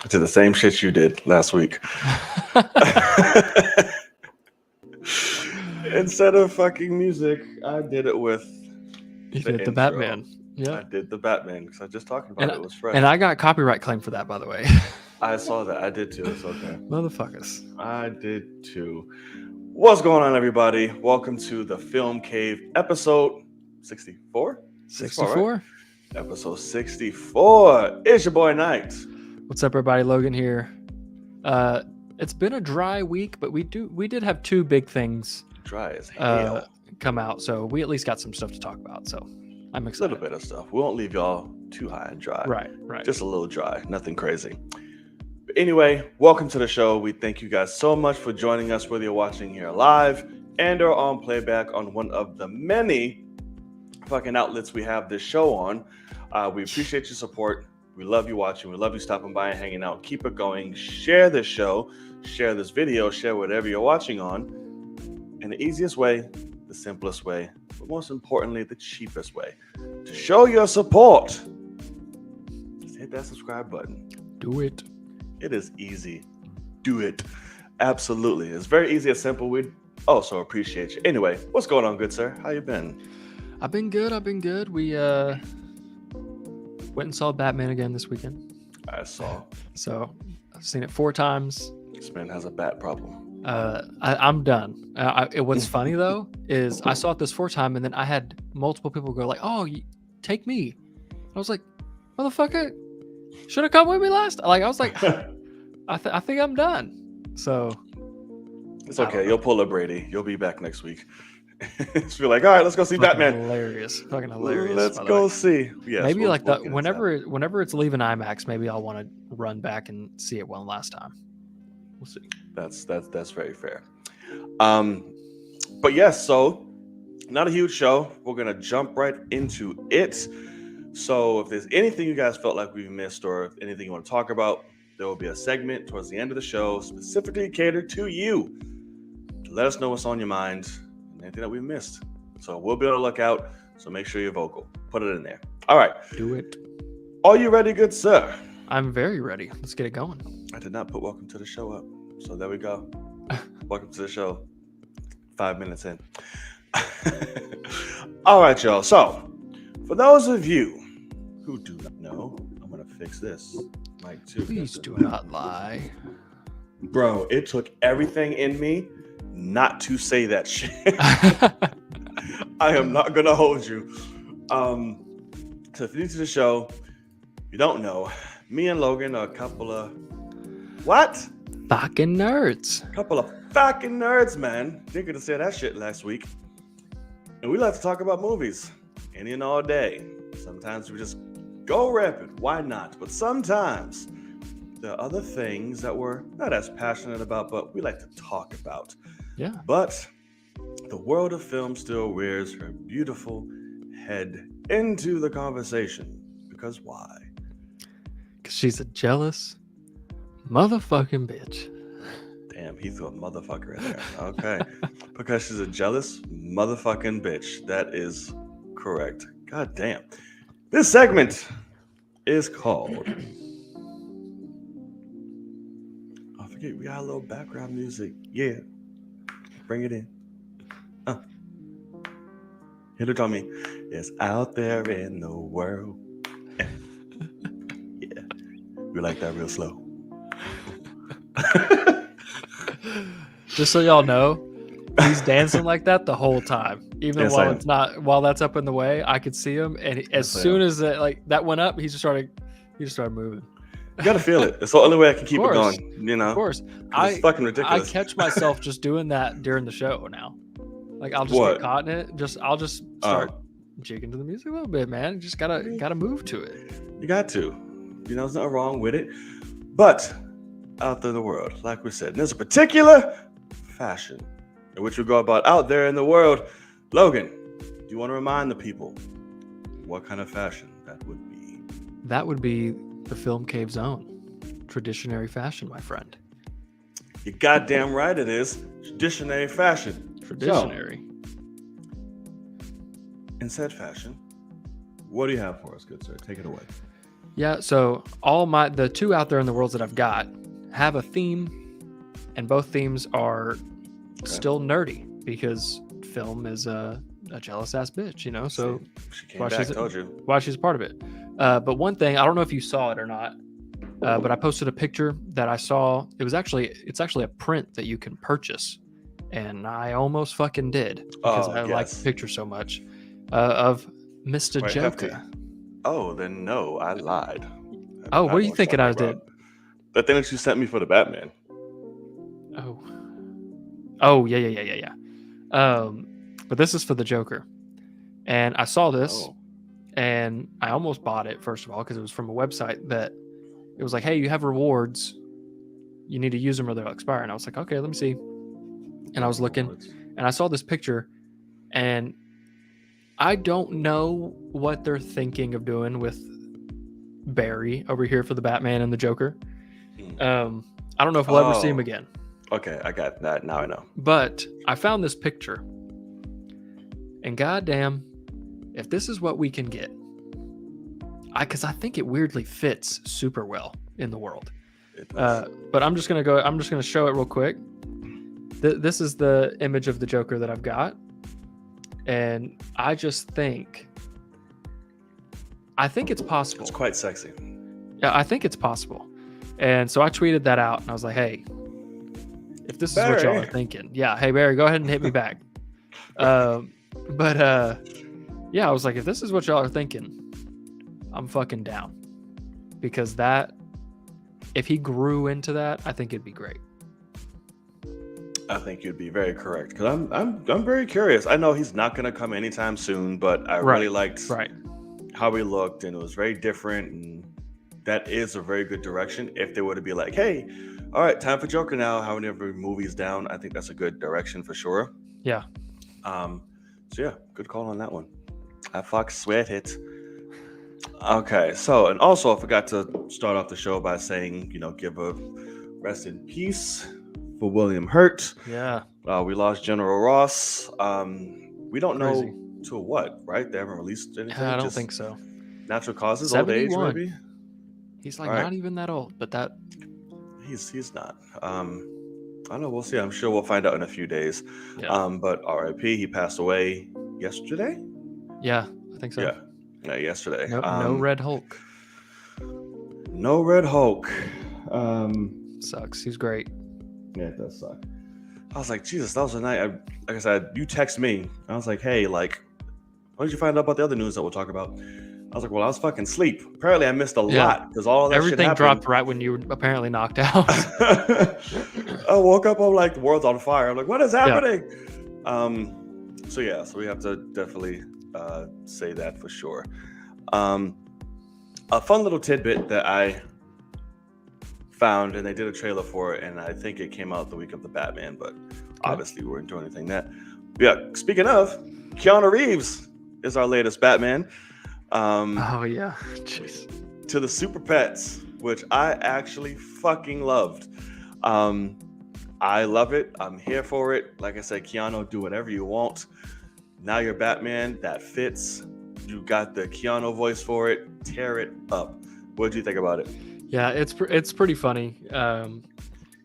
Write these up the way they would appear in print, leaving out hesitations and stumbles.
I did the same shit you did last week. Instead of fucking music, I did it with the Batman. Yeah, I did the Batman because I was just talking about it. It was fresh. And I got copyright claim for that, by the way. I saw that. I did too. It's okay. Motherfuckers. I did too. What's going on, everybody? Welcome to the Film Cave episode 64? 64? Right? Episode 64. It's your boy Knight. What's up, everybody? Logan here. It's been a dry week, but we did have two big things dry as hell come out, so we at least got some stuff to talk about. So I'm excited. A little bit of stuff. We won't leave y'all too high and dry. Right. Just a little dry. Nothing crazy. But anyway, welcome to the show. We thank you guys so much for joining us, whether you're watching here live and or on playback on one of the many fucking outlets we have this show on. We appreciate your support. We love you watching. We love you stopping by and hanging out. Keep it going. Share this show. Share this video. Share whatever you're watching on. And the easiest way, the simplest way, but most importantly, the cheapest way to show your support. Just hit that subscribe button. Do it. It is easy. Do it. Absolutely. It's very easy and simple. We'd also appreciate you. Anyway, what's going on, good sir? How you been? I've been good. We went and saw Batman again this weekend. I saw. So I've seen it 4 times. This man has a bat problem. I'm done. What's funny though is I saw it this 4th time, and then I had multiple people go like, "Oh, take me." I was like, "Motherfucker, should have come with me last." I was like, I think I'm done. So it's okay. You'll pull a Brady. You'll be back next week. Just be like, all right, let's go see Batman. Fucking hilarious. Let's go see. Yes, maybe whenever it's leaving IMAX, maybe I'll want to run back and see it one last time. We'll see. That's very fair. But yes, so not a huge show. We're gonna jump right into it. So if there's anything you guys felt like we've missed or if anything you want to talk about, there will be a segment towards the end of the show specifically catered to you. Let us know what's on your mind. Anything that we missed. So we'll be on the lookout. So make sure you're vocal. Put it in there. All right. Do it. Are you ready, good sir? I'm very ready. Let's get it going. I did not put welcome to the show up. So there we go. Welcome to the show. 5 minutes in. All right, y'all. So for those of you who do not know, I'm going to fix this. Mic 2. Please do not lie. Bro, it took everything in me not to say that shit. I am not gonna hold you. So if you're new to the show, you don't know, me and Logan are a couple of fucking nerds. Couple of fucking nerds, man. They could have said that shit last week. And we like to talk about movies any and all day. Sometimes we just go rapid. Why not? But sometimes there are other things that we're not as passionate about, but we like to talk about. Yeah. But the world of film still rears her beautiful head into the conversation. Because why? Because she's a jealous motherfucking bitch. Damn, he threw a motherfucker in there. Okay. Because she's a jealous motherfucking bitch. That is correct. God damn. This segment is called... I forget, we got a little background music. Yeah. Bring it in. Hit it on me. It's out there in the world. Yeah. We like that real slow. Just so y'all know, he's dancing like that the whole time. Even while that's up in the way, I could see him. And as soon as that went up, he just started moving. You gotta feel it. It's the only way I can keep it going. You know, of course. It's fucking ridiculous. I catch myself just doing that during the show now. Like I'll just get caught in it. I'll just start jigging to the music a little bit, man. Just gotta move to it. You got to. You know, there's nothing wrong with it. But out there in the world, like we said, there's a particular fashion in which we go about out there in the world. Logan, do you want to remind the people what kind of fashion that would be? That would be the film cave's own traditionary fashion, my friend. You're goddamn right it is. Traditionary fashion. Traditionary. So, in said fashion, what do you have for us, good sir? Take it away. Yeah, so the 2 out there in the world that I've got have a theme, and both themes are still nerdy because film is a jealous ass bitch, you know. So she came back, told you. Why she's a part of it. But one thing, I don't know if you saw it or not, but I posted a picture that I saw. It's actually a print that you can purchase, and I almost fucking did because I like the picture so much of Mr. Quite Joker. Hefty. Oh, then no, I lied. Oh, what are you thinking I did? The thing that you sent me for the Batman. Oh, yeah. But this is for the Joker, and I saw this, and I almost bought it first of all because it was from a website that it was like, hey, you have rewards, you need to use them or they'll expire. And I was like, okay, let me see. And I was looking, and I saw this picture, and I don't know what they're thinking of doing with Barry over here for the Batman and the Joker. I don't know if we'll ever see him again. Okay, I got that. Now I know. But I found this picture, and goddamn, if this is what we can get, because I think it weirdly fits super well in the world. But I'm just gonna show it real quick. This is the image of the Joker that I've got, and I think it's possible. It's quite sexy. Yeah, I think it's possible. And so I tweeted that out, and I was like, hey, if this is what y'all are thinking, yeah, hey Barry, go ahead and hit me back. Yeah, I was like, if this is what y'all are thinking, I'm fucking down, because if he grew into that, I think it'd be great. I think you'd be very correct, because I'm very curious. I know he's not gonna come anytime soon, but I really liked how he looked, and it was very different, and that is a very good direction. If they were to be like, hey, all right, time for Joker now, however movie's down, I think that's a good direction for sure. Yeah. So yeah, good call on that one. I fuck sweat it. Okay, so, and also I forgot to start off the show by saying, give a rest in peace for William Hurt. Yeah. We lost General Ross. We don't know to what, right? They haven't released anything. I don't think so. Natural causes, 71. Old age, maybe. He's not even that old, but that he's not. I don't know. We'll see. I'm sure we'll find out in a few days. Yeah. But R.I.P. He passed away yesterday. Yeah, I think so. Yeah, yesterday. No Red Hulk. No Red Hulk. Sucks. He's great. Yeah, it does suck. I was like, Jesus, that was a night. Like I said, you text me. I was like, hey, when did you find out about the other news that we'll talk about? I was like, well, I was fucking asleep. Apparently, I missed a lot because all that everything shit dropped right when you were apparently knocked out. I woke up, I'm like, the world's on fire. I'm like, what is happening? Yeah. So we have to definitely say that for sure. A fun little tidbit that I found, and they did a trailer for it, and I think it came out the week of the Batman, but obviously we weren't doing anything that. Yeah, speaking of, Keanu Reeves is our latest Batman. Oh yeah, jeez. To the Super Pets, which I actually fucking loved. I love it. I'm here for it. Like I said, Keanu, do whatever you want. Now you're Batman. That fits. You got the Keanu voice for it. Tear it up. What do you think about it? Yeah, it's pretty funny.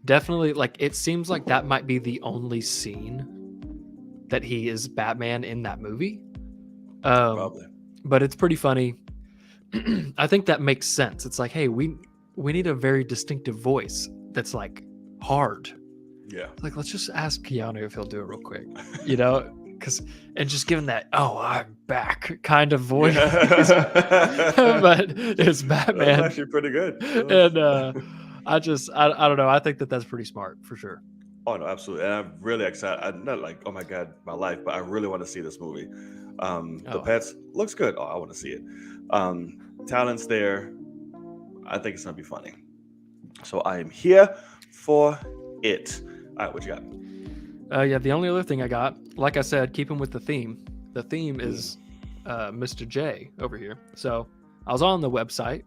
Definitely, it seems like that might be the only scene that he is Batman in that movie. Probably. But it's pretty funny. I think that makes sense. It's like, hey, we need a very distinctive voice that's hard. Yeah. Let's just ask Keanu if he'll do it real quick. And just give him that, oh, I'm back kind of voice. But it's Batman. That's actually pretty good. And I don't know. I think that's pretty smart for sure. Oh no, absolutely. And I'm really excited. I'm not like, oh my God, my life, but I really want to see this movie. The Pets looks good. Oh, I want to see it. Talent's there. I think it's gonna be funny. So I am here for it. All right, what you got? Yeah, the only other thing I got, like I said, keeping with the theme. The theme is Mr. J over here. So I was on the website,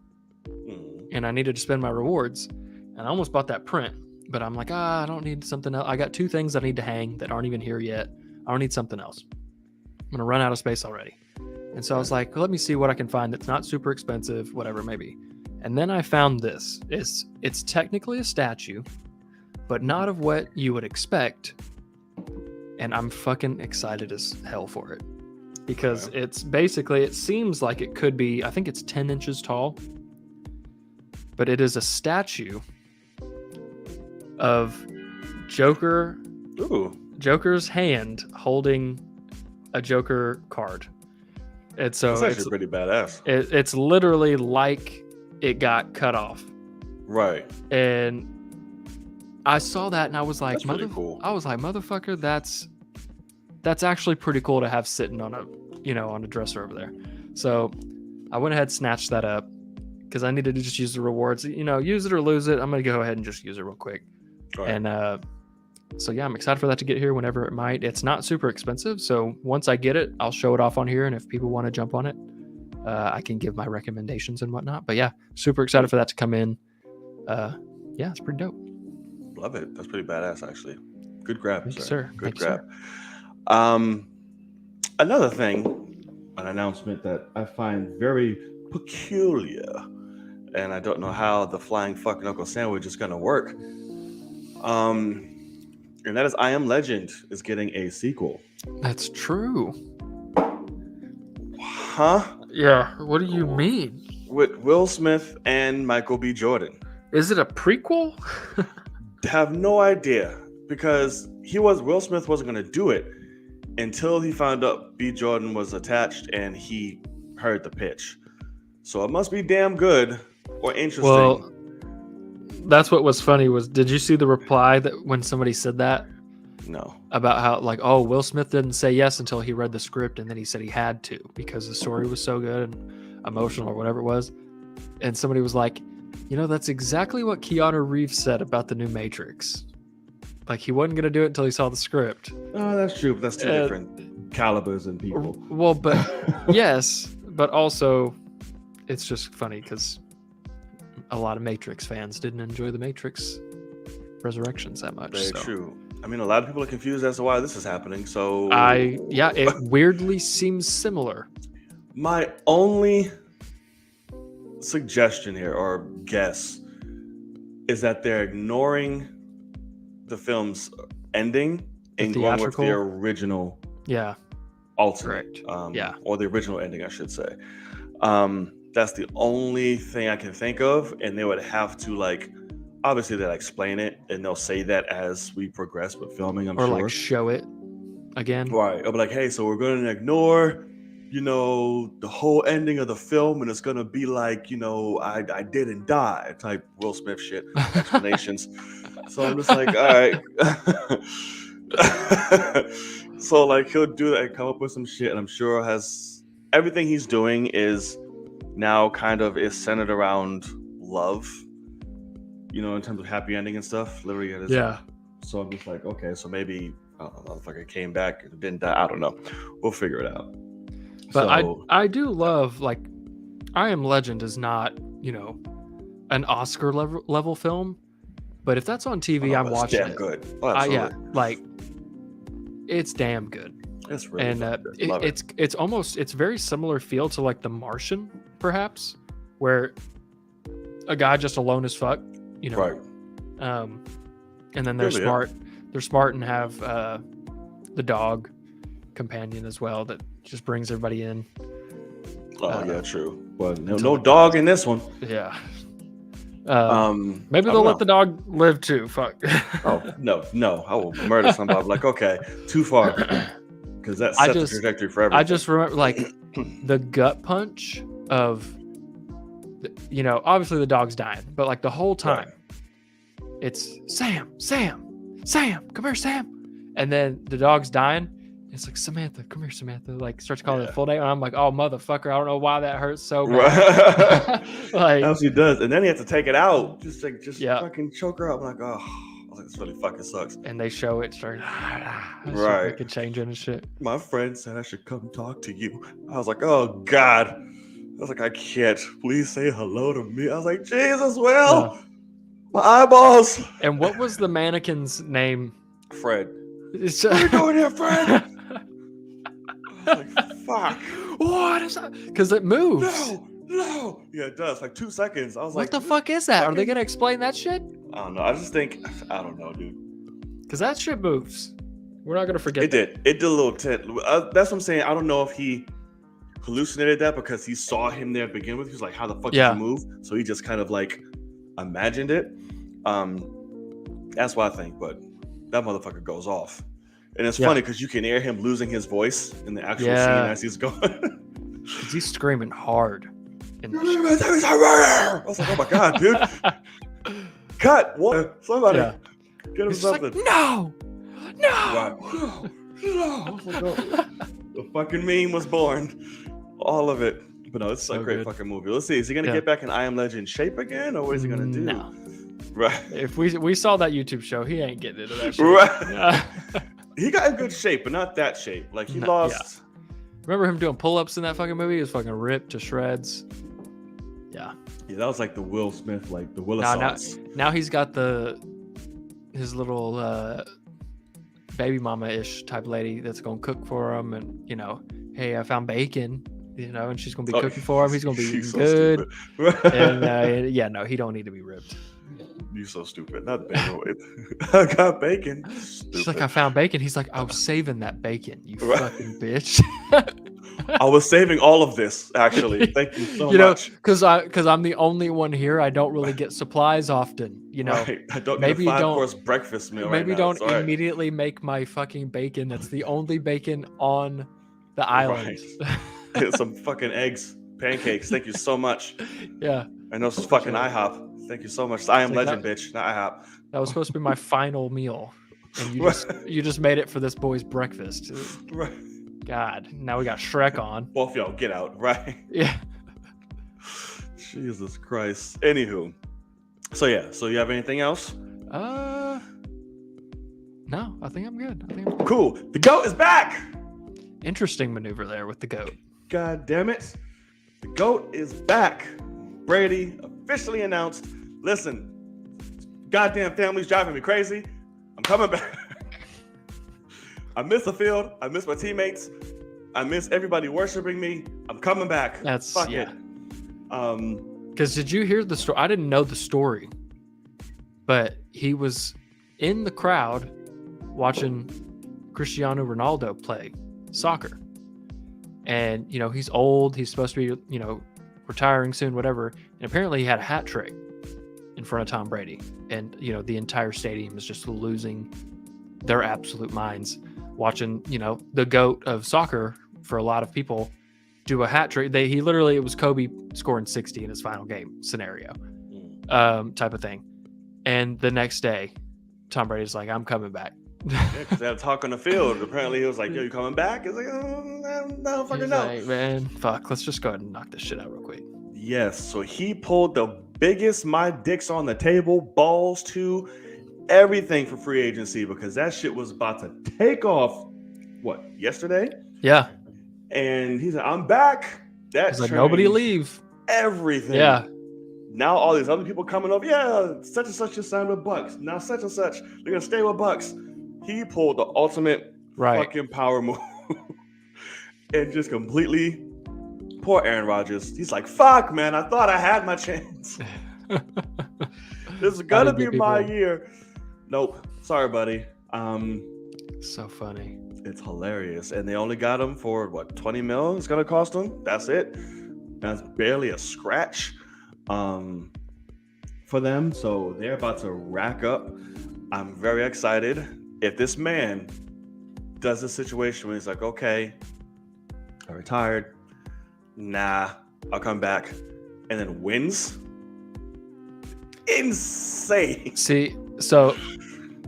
and I needed to spend my rewards, and I almost bought that print, but I'm like, I don't need something else. I got 2 things I need to hang that aren't even here yet. I don't need something else. I'm gonna run out of space already. And so I was like, let me see what I can find that's not super expensive, whatever it may be. And then I found this. It's technically a statue, but not of what you would expect. And I'm fucking excited as hell for it. Because it's basically, it seems like it could be, I think it's 10 inches tall, but it is a statue of Joker. Ooh. Joker's hand holding a Joker card. And so That's actually pretty badass. It's literally like it got cut off. Right. And I saw that and I was like, that's pretty cool. I was like, motherfucker, that's actually pretty cool to have sitting on a dresser over there. So I went ahead and snatched that up because I needed to just use the rewards. Use it or lose it. I'm gonna go ahead and just use it real quick. Right. And so yeah, I'm excited for that to get here whenever it might. It's not super expensive, so once I get it, I'll show it off on here, and if people want to jump on it, I can give my recommendations and whatnot. But yeah, super excited for that to come in. Yeah, it's pretty dope. Love it. That's pretty badass, actually. Good grab, Thank you, sir. Good Thank you, grab. Sir. Another thing, an announcement that I find very peculiar, and I don't know how the flying fucking Uncle Sandwich is gonna work. And that is I Am Legend is getting a sequel. That's true. Huh? Yeah. What do you mean? With Will Smith and Michael B. Jordan. Is it a prequel? Have no idea, because Will Smith wasn't going to do it until he found out B. Jordan was attached and he heard the pitch. So it must be damn good or interesting. Well, that's what was funny did you see the reply that when somebody said that? No. About how Will Smith didn't say yes until he read the script, and then he said he had to because the story was so good and emotional or whatever it was. And somebody was like, that's exactly what Keanu Reeves said about the new Matrix. Like, he wasn't going to do it until he saw the script. Oh, that's true, but that's two different calibers and people. Well, but yes, but also it's just funny because a lot of Matrix fans didn't enjoy the Matrix Resurrections that much. Very true. I mean, a lot of people are confused as to why this is happening. So it weirdly seems similar. My only suggestion here or guess is that they're ignoring the film's ending and going with the original. Yeah. Alternate. Yeah. Or the original ending, I should say. That's the only thing I can think of, and they would have to obviously they'll explain it and they'll say that as we progress with filming, I'm sure. Or show it again. Right. It'll be like, hey, so we're going to ignore, the whole ending of the film, and it's going to be like, I didn't die type Will Smith shit explanations. So I'm just like, all right. So he'll do that and come up with some shit, and I'm sure everything he's doing is now kind of is centered around love, in terms of happy ending and stuff. Literally, it is. Yeah. So I'm just like, okay, so maybe motherfucker came back and didn't die. I don't know. We'll figure it out. But I do love I Am Legend is not an Oscar level film, but if that's on TV, I'm watching damn it. Good. Oh, absolutely. It's damn good. It's really good. It's very similar feel to The Martian, perhaps, where a guy just alone as fuck, right. And then they're smart. They're smart and have the dog companion as well that just brings everybody in. Oh yeah, true. Well, no dog in this one. Yeah. Maybe they'll let the dog live too. Fuck. Oh no! I will murder somebody. Okay, too far, because that sets the trajectory for everything. I just remember the gut punch of, obviously the dog's dying, but the whole time, it's Sam, come here, Sam, and then the dog's dying. It's like, Samantha, come here, Samantha. Starts calling it full name. And I'm like, oh, motherfucker, I don't know why that hurts so bad. Else he does. And then he has to take it out. Just fucking choke her up. I'm like, oh, this really fucking sucks. And they show it start right. changing and shit. My friend said I should come talk to you. I was like, oh, God. was like, I can't. Please say hello to me. I was like, Jesus, Will, my eyeballs. And what was the mannequin's name? Fred. It's, What are you doing here, Fred? I was like, fuck. What is that? Because it moves. No. Yeah, it does. Like 2 seconds. I was What like, the fuck is that? Are they gonna explain that shit? I don't know. I just think, I don't know, dude. Because that shit moves. We're not gonna forget. It did. It did a little tit. That's what I'm saying. I don't know if he hallucinated that because he saw him there to begin with. He was like, how the fuck did you move? So he just kind of like imagined it. That's what I think. But that motherfucker goes off. And it's funny because you can hear him losing his voice in the actual scene as he's going. Because he's screaming hard. I was like, oh my God, dude. Cut. What? Somebody get him He's something. Like, no. Right. No. The fucking meme was born. All of it. But no, it's a great fucking movie. Let's see. Is he going to get back in I Am Legend shape again? Or what is he going to do? No. Right. If we saw that YouTube show, he ain't getting into that shit. Right. He got in good shape, but not that shape. Like he lost. Yeah. Remember him doing pull-ups in that fucking movie? He was fucking ripped to shreds. Yeah. Yeah, that was like the Will Smith, like the Willis. Now he's got his little baby mama-ish type lady that's gonna cook for him, and hey, I found bacon, and she's gonna be cooking for him. He's gonna be eating good. And he don't need to be ripped. You so stupid. Not bacon. I got bacon. Stupid. She's like, I found bacon. He's like, I was saving that bacon, you fucking bitch. I was saving all of this, actually. Thank you so much. Because I'm the only one here. I don't really get supplies often. Right. I don't need a 5-course breakfast meal. Maybe right now. don't immediately make my fucking bacon. That's the only bacon on the island. Right. Some fucking eggs, pancakes. Thank you so much. Yeah. I know it's fucking IHOP. Thank you so much. I Am Legend, bitch. Not IHOP. That was supposed to be my final meal, and you just made it for this boy's breakfast. Right. God, now we got Shrek on. Both y'all get out, right? Yeah. Jesus Christ. Anywho, so you have anything else? No, I think I'm good. Cool. The GOAT is back. Interesting maneuver there with the GOAT. God damn it. The GOAT is back. Brady officially announced. Listen, goddamn family's driving me crazy. I'm coming back. I miss the field. I miss my teammates. I miss everybody worshiping me. I'm coming back. Fuck it. Because did you hear the story? I didn't know the story, but he was in the crowd watching Cristiano Ronaldo play soccer. And, he's old. He's supposed to be, retiring soon, whatever. And apparently he had a hat trick in front of Tom Brady. And, the entire stadium is just losing their absolute minds watching, the GOAT of soccer for a lot of people do a hat trick. It was Kobe scoring 60 in his final game scenario, type of thing. And the next day, Tom Brady's like, I'm coming back. Because they had a talk on the field. Apparently he was like, yo, you coming back? He's like, I don't fucking know. Like, man, fuck, let's just go ahead and knock this shit out real quick. Yes, so he pulled the biggest my dick's on the table, balls to everything for free agency, because that shit was about to take off, yesterday? Yeah. And he said, I'm back. That's like, nobody leave. Everything. Yeah. Now all these other people coming up, such and such just signed with Bucks. Now such and such, they're going to stay with Bucks. He pulled the ultimate fucking power move and just completely, poor Aaron Rodgers. He's like, fuck, man, I thought I had my chance. This is going to be my year. Nope. Sorry, buddy. So funny. It's hilarious. And they only got him for, $20 million it's going to cost him? That's it. That's barely a scratch for them. So they're about to rack up. I'm very excited. If this man does a situation where he's like, okay, I retired. Nah, I'll come back. And then wins. Insane. See, so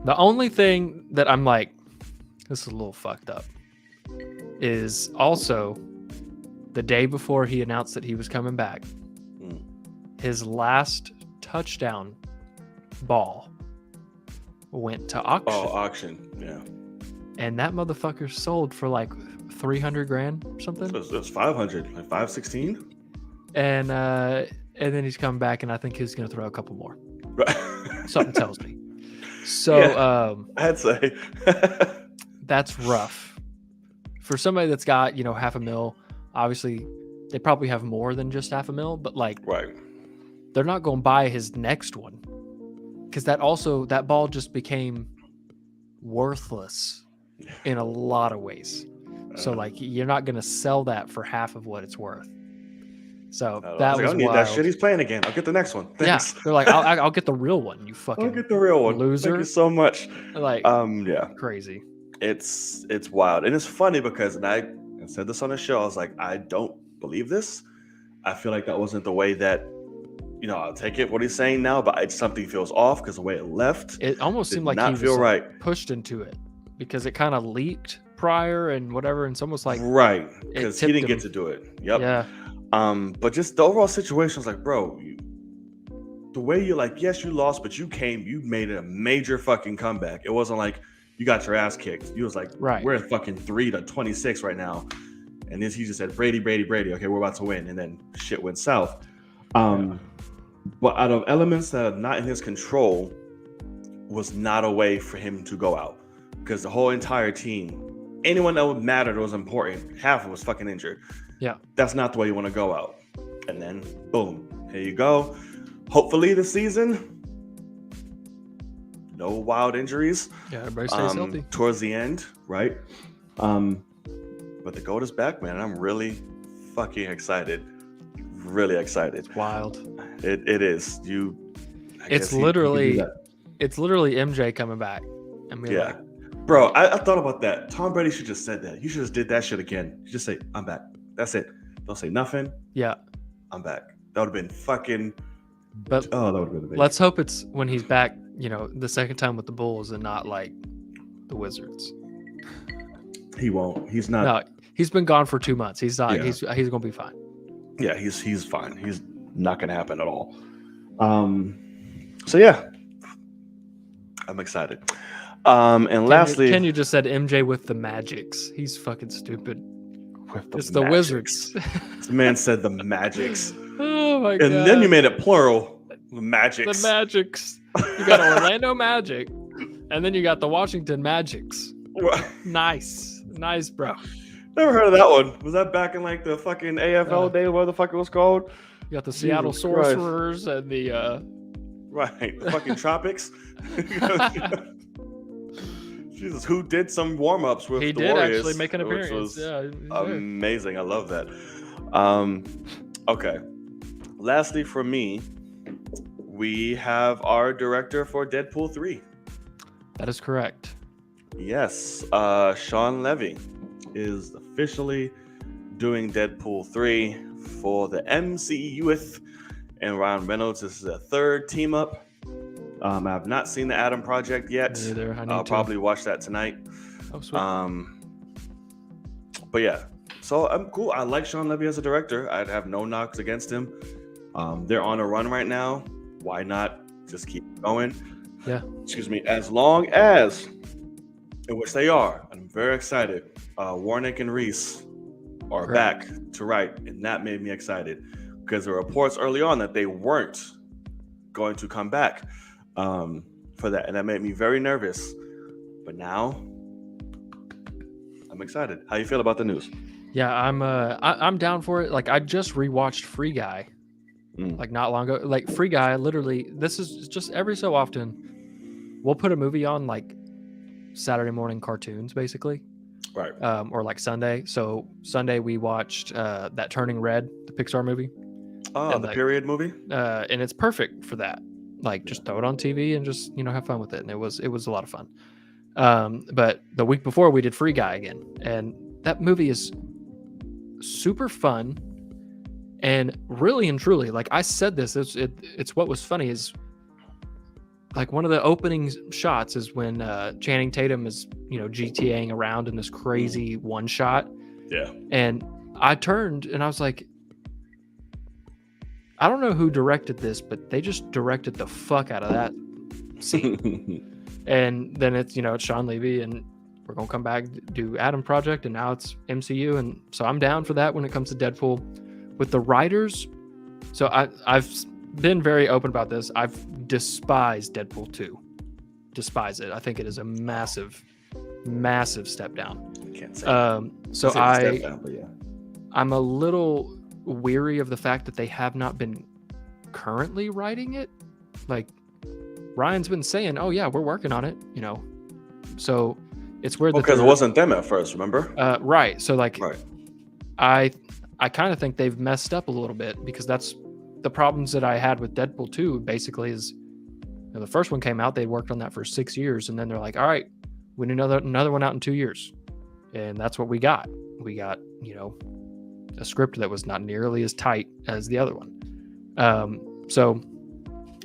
the only thing that I'm like, this is a little fucked up, is also the day before he announced that he was coming back, his last touchdown ball went to auction. Oh, auction, yeah. And that motherfucker sold for like $300,000 or something. It was 500, like 516. and then he's coming back, and I think he's gonna throw a couple more. Right. Something tells me. So Yeah. I'd say that's rough for somebody that's got $500,000. Obviously, they probably have more than just $500,000, but like, right. they're not going to buy his next one because that ball just became worthless in a lot of ways. So like, you're not going to sell that for half of what it's worth. So that was I need wild. that shit. He's playing again. I'll get the next one. Thanks. Yeah, they're like, I'll get the real one. You fucking. I'll get the real one. Loser. Thank you so much. Like, yeah, crazy. It's wild, and it's funny because, and I said this on the show. I was like, I don't believe this. I feel like that wasn't the way that, I'll take it what he's saying now, but something feels off because the way it left, it almost seemed like he was pushed into it because it kind of leaked prior and whatever, and it's almost like right because he didn't get to do it. Yep. Yeah. But just the overall situation was like, bro, the way you're like, yes, you lost, but you made a major fucking comeback. It wasn't like you got your ass kicked. You was like, right, we're at fucking 3-26 right now. And then he just said, Brady. Okay, we're about to win. And then shit went south. But out of elements that are not in his control was not a way for him to go out. Because the whole entire team, anyone that mattered or was important, half of it was fucking injured. Yeah. That's not the way you want to go out. And then, boom, here you go. Hopefully this season, no wild injuries. Yeah, everybody stays healthy. Towards the end, right? But the GOAT is back, man. I'm really fucking excited. Really excited. It's wild. It is. It's literally MJ coming back. I mean, yeah. Bro, I thought about that. Tom Brady should just said that. You should just did that shit again. You just say, I'm back. That's it. Don't say nothing. Yeah. I'm back. That would have been fucking. But that would have been amazing. Let's hope it's when he's back, the second time with the Bulls and not like the Wizards. He won't. He's not. No, he's been gone for 2 months. He's not. Yeah. He's gonna be fine. Yeah, he's fine. He's not gonna happen at all. So yeah, I'm excited. And lastly, Ken, you just said MJ with the Magics. He's fucking stupid. It's the Wizards. This man said the Magics. Oh my god! And then you made it plural. The Magics. The Magics. You got Orlando Magic, and then you got the Washington Magics. Nice, bro. Never heard of that one. Was that back in like the fucking AFL day? What the fuck it was called? You got the Seattle Sorcerers and the right, the fucking Tropics. Jesus, who did some warm-ups with the Warriors? He did actually make an appearance. Which was yeah, amazing. I love that. Okay. Lastly, for me, we have our director for Deadpool 3. That is correct. Yes. Sean Levy is officially doing Deadpool 3 for the MCU with, and Ryan Reynolds. This is a third team up. I have not seen the Adam Project yet. Me neither. I'll probably watch that tonight. Oh, sweet. But yeah, so I'm cool. I like Sean Levy as a director. I'd have no knocks against him. They're on a run right now. Why not just keep going? Yeah. Excuse me. As long as, in which they are, I'm very excited. Warnick and Reese are back to write, and that made me excited because there were reports early on that they weren't going to come back for that, and that made me very nervous. But now I'm excited. How you feel about the news? Yeah, I'm down for it. Like, I just rewatched Free Guy, like not long ago. Like, Free Guy, literally, this is just every so often we'll put a movie on like Saturday morning cartoons, basically, right? Or like Sunday. So Sunday we watched that Turning Red, the Pixar movie. Oh, the period movie. And it's perfect for that. Like, just throw it on TV and just have fun with it. And it was a lot of fun. But the week before we did Free Guy again, and that movie is super fun and really and truly, like I said this, it's what was funny is like one of the opening shots is when Channing Tatum is GTAing around in this crazy one shot. Yeah. And I turned and I was like, I don't know who directed this, but they just directed the fuck out of that scene. And then it's Sean Levy, and we're gonna come back, do Adam Project, and now it's MCU, and so I'm down for that when it comes to Deadpool. With the writers, So I've been very open about this. I've despised Deadpool 2. Despise it. I think it is a massive step down. Can't say. So I'd say it's a step down, but yeah. I'm a little weary of the fact that they have not been currently writing it. Like Ryan's been saying, "Oh yeah, we're working on it," you know. So it's weird because it wasn't them at first, remember? Right. So like, right. I kind of think they've messed up a little bit, because that's the problems that I had with Deadpool 2. Basically, is, you know, the first one came out, they worked on that for 6 years, and then they're like, "All right, we need another one out in 2 years," and that's what we got. We got, you know, a script that was not nearly as tight as the other one. So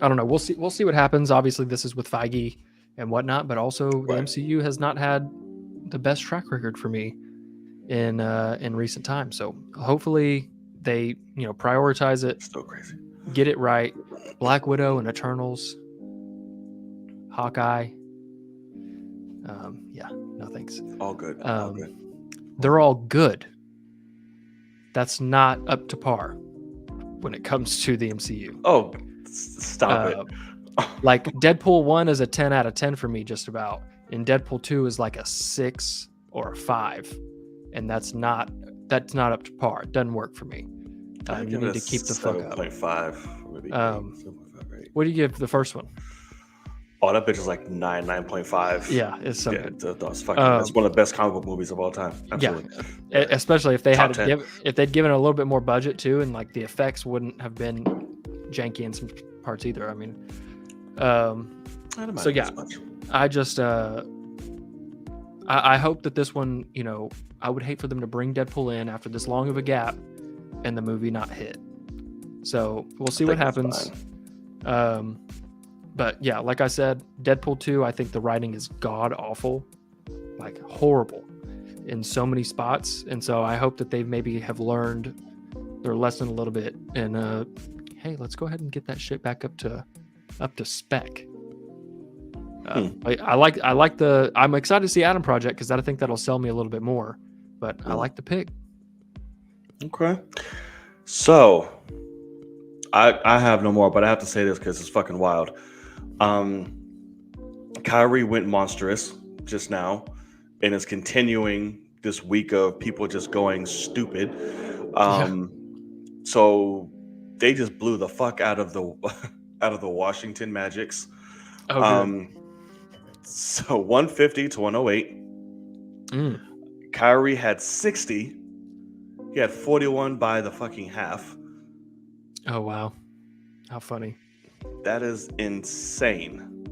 I don't know. We'll see what happens. Obviously, this is with Feige and whatnot, but also the MCU has not had the best track record for me in recent times. So hopefully they, you know, prioritize it. Still crazy. Get it right. Black Widow and Eternals, Hawkeye. Yeah, no thanks. All good. All good. They're all good. That's not up to par when it comes to the MCU. Oh, stop it. Like Deadpool 1 is a 10 out of 10 for me, just about. And Deadpool 2 is like a 6 or a 5. And that's not up to par. It doesn't work for me. You need to keep the fuck up. 7.5. What do you give the first one? Oh, that bitch is like 9.5. Yeah, it's so good. That's one of the best comic book movies of all time. Absolutely. Yeah, especially if they if they'd given it a little bit more budget too, and like the effects wouldn't have been janky in some parts either. I mean, so yeah, I just I hope that this one, you know, I would hate for them to bring Deadpool in after this long of a gap and the movie not hit. So we'll see what happens. But yeah, like I said, Deadpool 2, I think the writing is god awful, like horrible in so many spots. And so I hope that they maybe have learned their lesson a little bit. And hey, let's go ahead and get that shit back up to spec. I'm excited to see Adam Project, because I think that'll sell me a little bit more. But I like the pick. Okay. So I have no more, but I have to say this because it's fucking wild. Kyrie went monstrous just now, and is continuing this week of people just going stupid. So they just blew the fuck out of the Washington Magics. So 150 to 108. Kyrie had 60. He had 41 by the fucking half. Oh wow, how funny! That is insane.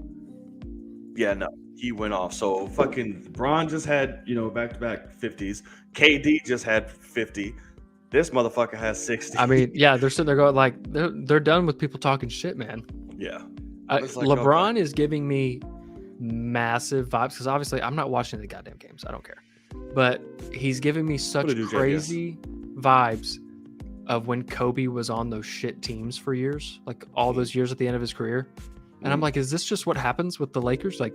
Yeah, no, he went off. So fucking LeBron just had, you know, back-to-back 50s. KD just had 50. This motherfucker has 60. I mean, yeah, they're sitting there going like they're done with people talking shit, man. Yeah. Like, LeBron is giving me massive vibes, because obviously I'm not watching the goddamn games. I don't care. But he's giving me such crazy vibes of when Kobe was on those shit teams for years, like all those years at the end of his career. And I'm like, is this just what happens with the Lakers? Like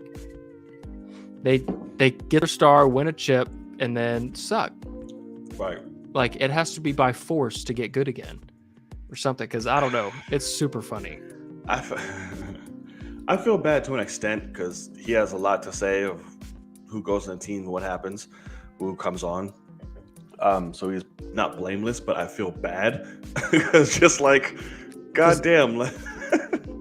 they get their star, win a chip, and then suck. Right. Like it has to be by force to get good again or something, because I don't know. It's super funny. I feel bad to an extent, because he has a lot to say of who goes in the team, what happens, who comes on. So he's not blameless, but I feel bad. It's just like, goddamn.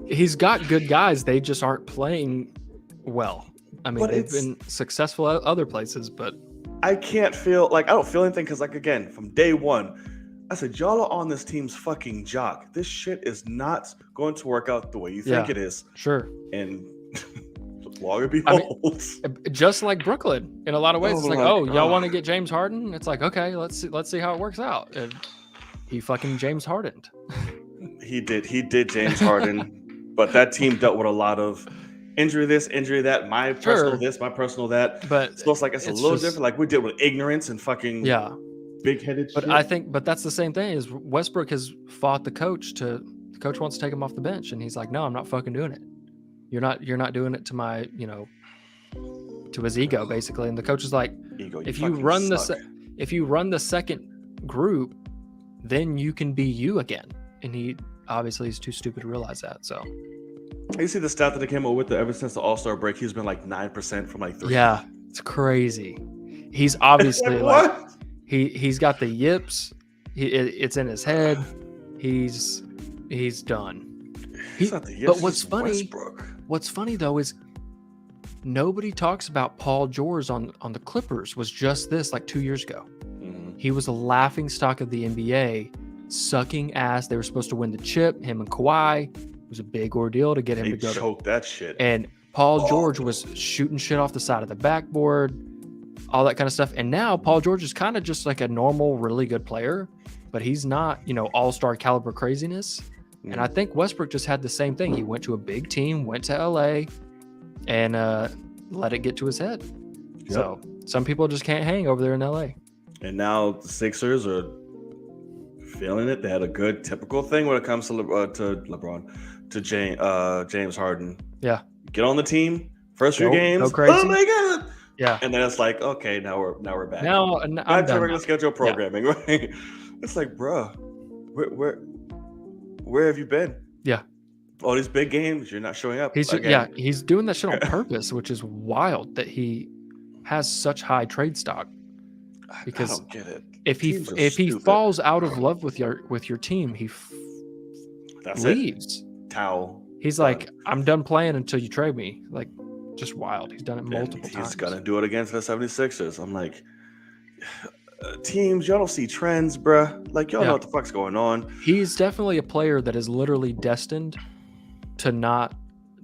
He's got good guys. They just aren't playing well. I mean, they've been successful at other places, but I don't feel anything, because, like, again, from day one, I said, y'all are on this team's fucking jock. This shit is not going to work out the way you think it is. Sure. And long and behold, just like Brooklyn in a lot of ways, it's like, y'all want to get James Harden? It's like, okay, let's see how it works out. And he fucking James Hardened. He did James Harden, but that team dealt with a lot of injury this, injury that, my personal this, my personal that. But so it's like it's a little different. Like we deal with ignorance and fucking big-headed shit. But that's the same thing. Is Westbrook has fought the coach the coach wants to take him off the bench, and he's like, no, I'm not fucking doing it. You're not doing it to my, you know, to his ego, basically. And the coach is like, if you run the second group, then you can be you again. and he obviously is too stupid to realize that. So You see the stat that they came up with ever since the All-Star break, he's been like 9% from like 3. yeah, it's crazy. He's obviously like, like what? he's got the yips. It's in his head. He's done. He's not the yips, But he's what's just funny? Westbrook. What's funny though is nobody talks about Paul George on the Clippers. Was just this like 2 years ago. Mhm. He was a laughing stock of the NBA, sucking ass. They were supposed to win the chip. Him and Kawhi. It was a big ordeal to get him He to go to. choked that shit. And Paul George was shooting shit off the side of the backboard, all that kind of stuff. And now Paul George is kind of just like a normal, really good player, but he's not, all-star caliber craziness. And I think Westbrook just had the same thing. He went to a big team, went to LA, and let it get to his head. Yep. So some people just can't hang over there in LA. And now the Sixers are feeling it. They had a good typical thing when it comes to LeBron, to James Harden. Yeah. Get on the team. First few games. Go crazy. Oh my god. Yeah. And then it's like, okay, now we're back. Now back to regular schedule programming, right? It's like, bro, where have you been? Yeah. All these big games, you're not showing up. He's doing that shit on purpose, which is wild that he has such high trade stock. Because I don't get it. If he falls out of love with your team, he leaves. Towel. He's like, I'm done playing until you trade me. Like, just wild. He's done it multiple times. He's gonna do it again for the 76ers. I'm like, teams, y'all don't see trends, bruh. Like, y'all know what the fuck's going on. He's definitely a player that is literally destined to not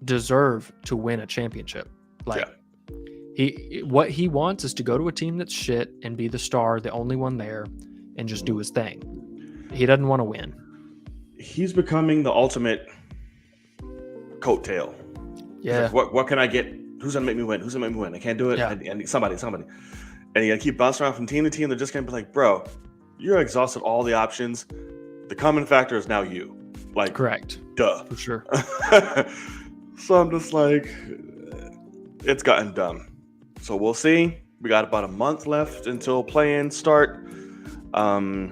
deserve to win a championship. Like, what he wants is to go to a team that's shit and be the star, the only one there, and just do his thing. He doesn't want to win. He's becoming the ultimate coattail. Yeah. Like, what can I get? Who's gonna make me win? I can't do it. Yeah. I need somebody. And you gotta keep bouncing around from team to team. They're just gonna be like, bro, you're exhausted all the options. The common factor is now you. Like, correct. Duh. For sure. So I'm just like, it's gotten dumb. So we'll see. We got about a month left until play-in start. I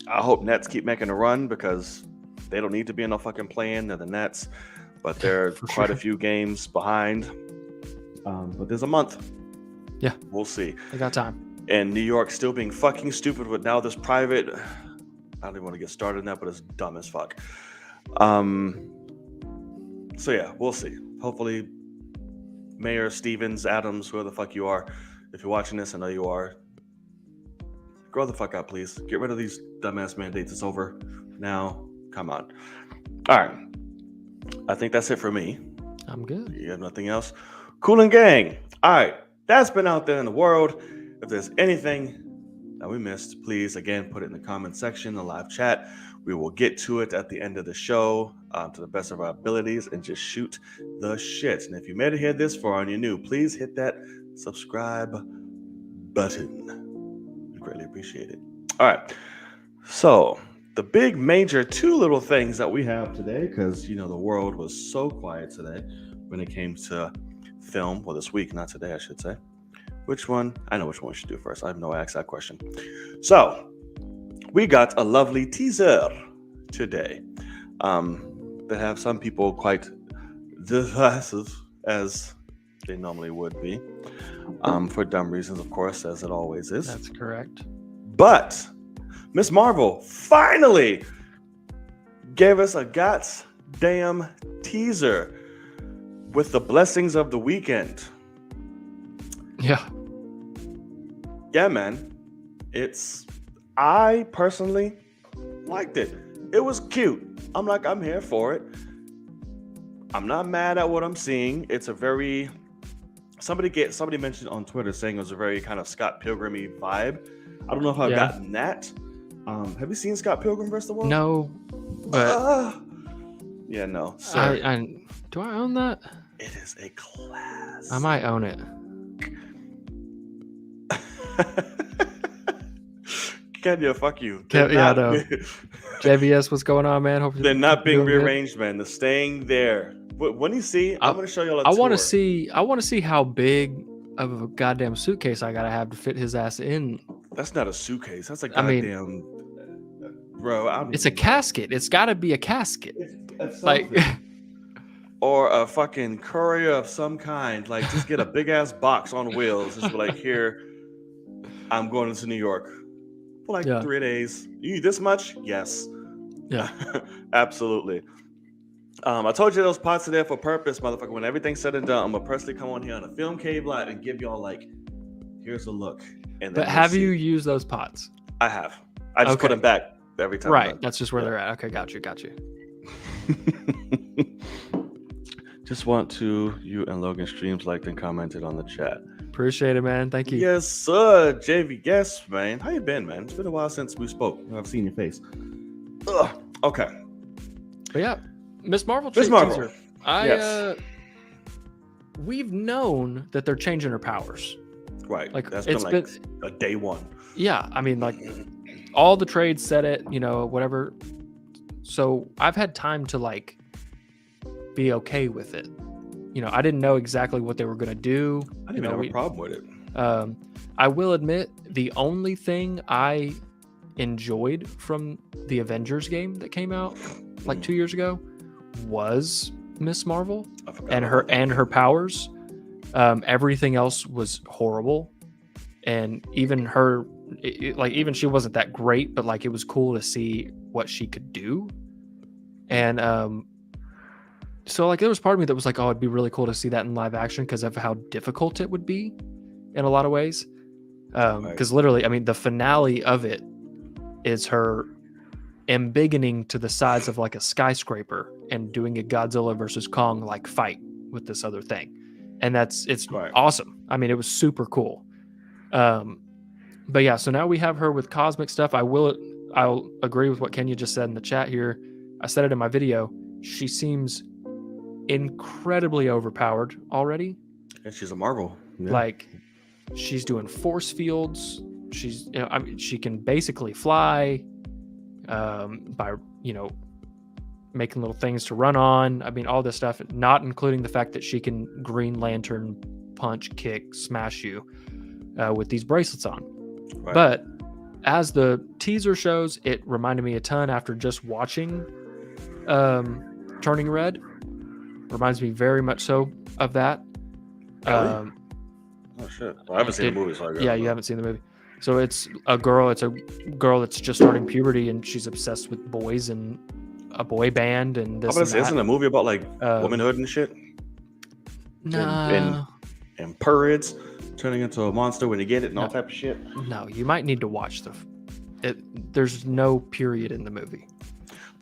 hope Nets keep making a run because they don't need to be in no fucking play-in. They're the Nets, but they're quite a few games behind. But there's a month. Yeah. We'll see. They got time. And New York still being fucking stupid with now this private. I don't even want to get started on that, but it's dumb as fuck. So yeah, we'll see. Hopefully, Mayor Stevens, Adams, whoever the fuck you are, if you're watching this, I know you are. Grow the fuck up, please. Get rid of these dumbass mandates. It's over now. Come on. All right. I think that's it for me. I'm good. You have nothing else? Cool and gang. All right. That's been out there in the world. If there's anything that we missed, please, again, put it in the comment section, the live chat. We will get to it at the end of the show to the best of our abilities and just shoot the shit. And if you made it here this far and you're new, please hit that subscribe button. We greatly appreciate it. All right. So the big major two little things that we have today, because, the world was so quiet today when it came to film. Well, this week, not today, I should say. Which one? I know which one we should do first. I have no ask that question. So we got a lovely teaser today that have some people quite divisive, as they normally would be, for dumb reasons, of course, as it always is. That's correct. But Miss Marvel finally gave us a goddamn teaser with the blessings of the weekend. Yeah. Yeah, man. I personally liked it. It was cute. I'm here for it. I'm not mad at what I'm seeing. It's a very, somebody mentioned on Twitter saying it was a very kind of Scott Pilgrim-y vibe. I don't know if I've gotten that. Have you seen Scott Pilgrim vs. the World? No, but yeah, no. Do I own that? It is a class. I might own it. Kenya, fuck you. Yeah, I know. JBS, what's going on, man? Hope they're not being rearranged, man. They're staying there. When you see, I'm going to show y'all a tour. I want to see how big of a goddamn suitcase I got to have to fit his ass in. That's not a suitcase. That's a goddamn bro. I don't It's a even know. casket. It's got to be a casket. It's Like, something. Or a fucking courier of some kind. Like, just get a big ass box on wheels. Just be like, here, I'm going into New York for like yeah, 3 days. You need this much? Yes. yeah. Absolutely. I told you those pots are there for purpose, motherfucker. When everything's said and done, I'm gonna personally come on here on a film cave live and give y'all like, here's a look, and But then you'll have see. you used those pots? I have. I just put Okay. them back every time. Right. I'm That's just where Yeah. they're at. Okay, got you. done. Just want to you and Logan streams liked and commented on the chat. Appreciate it, man. Thank you. Yes, sir, JV. Yes, man. How you been, man? It's been a while since we spoke. I've seen your face. Ugh. Okay. But yeah, Miss Marvel. Miss Marvel. Teaser. We've known that they're changing her powers. Right. Like, That's it's been a day one. Yeah, I mean, like, all the trades said it, whatever. So I've had time to like be okay with it. I didn't know exactly what they were going to do. I didn't even have a problem with it. I will admit the only thing I enjoyed from the Avengers game that came out like 2 years ago was Miss Marvel I forgot and about her powers. Everything else was horrible, and even her, even she wasn't that great, but like it was cool to see what she could do. And so like there was part of me that was like, oh, it'd be really cool to see that in live action because of how difficult it would be in a lot of ways. Because literally, I mean, the finale of it is her embiggening to the size of like a skyscraper and doing a Godzilla versus Kong like fight with this other thing. And it's Right. awesome. I mean, it was super cool. But yeah, so now we have her with cosmic stuff. I'll agree with what Kenya just said in the chat here. I said it in my video. She seems incredibly overpowered already. And she's a Marvel. Yeah. Like, she's doing force fields. She's, I mean, she can basically fly by, making little things to run on. I mean, all this stuff, not including the fact that she can Green Lantern punch, kick, smash you with these bracelets on. Right. But as the teaser shows, it reminded me a ton after just watching Turning Red. Reminds me very much so of that. Really? Oh shit! Well, I haven't seen the movie, so I guess. Yeah, you haven't seen the movie. So it's a girl that's just starting puberty, and she's obsessed with boys and a boy band and this. I'm gonna say, isn't a movie about like womanhood and shit? No. And periods turning into a monster when you get it and all type of shit. No, you might need to watch there's no period in the movie.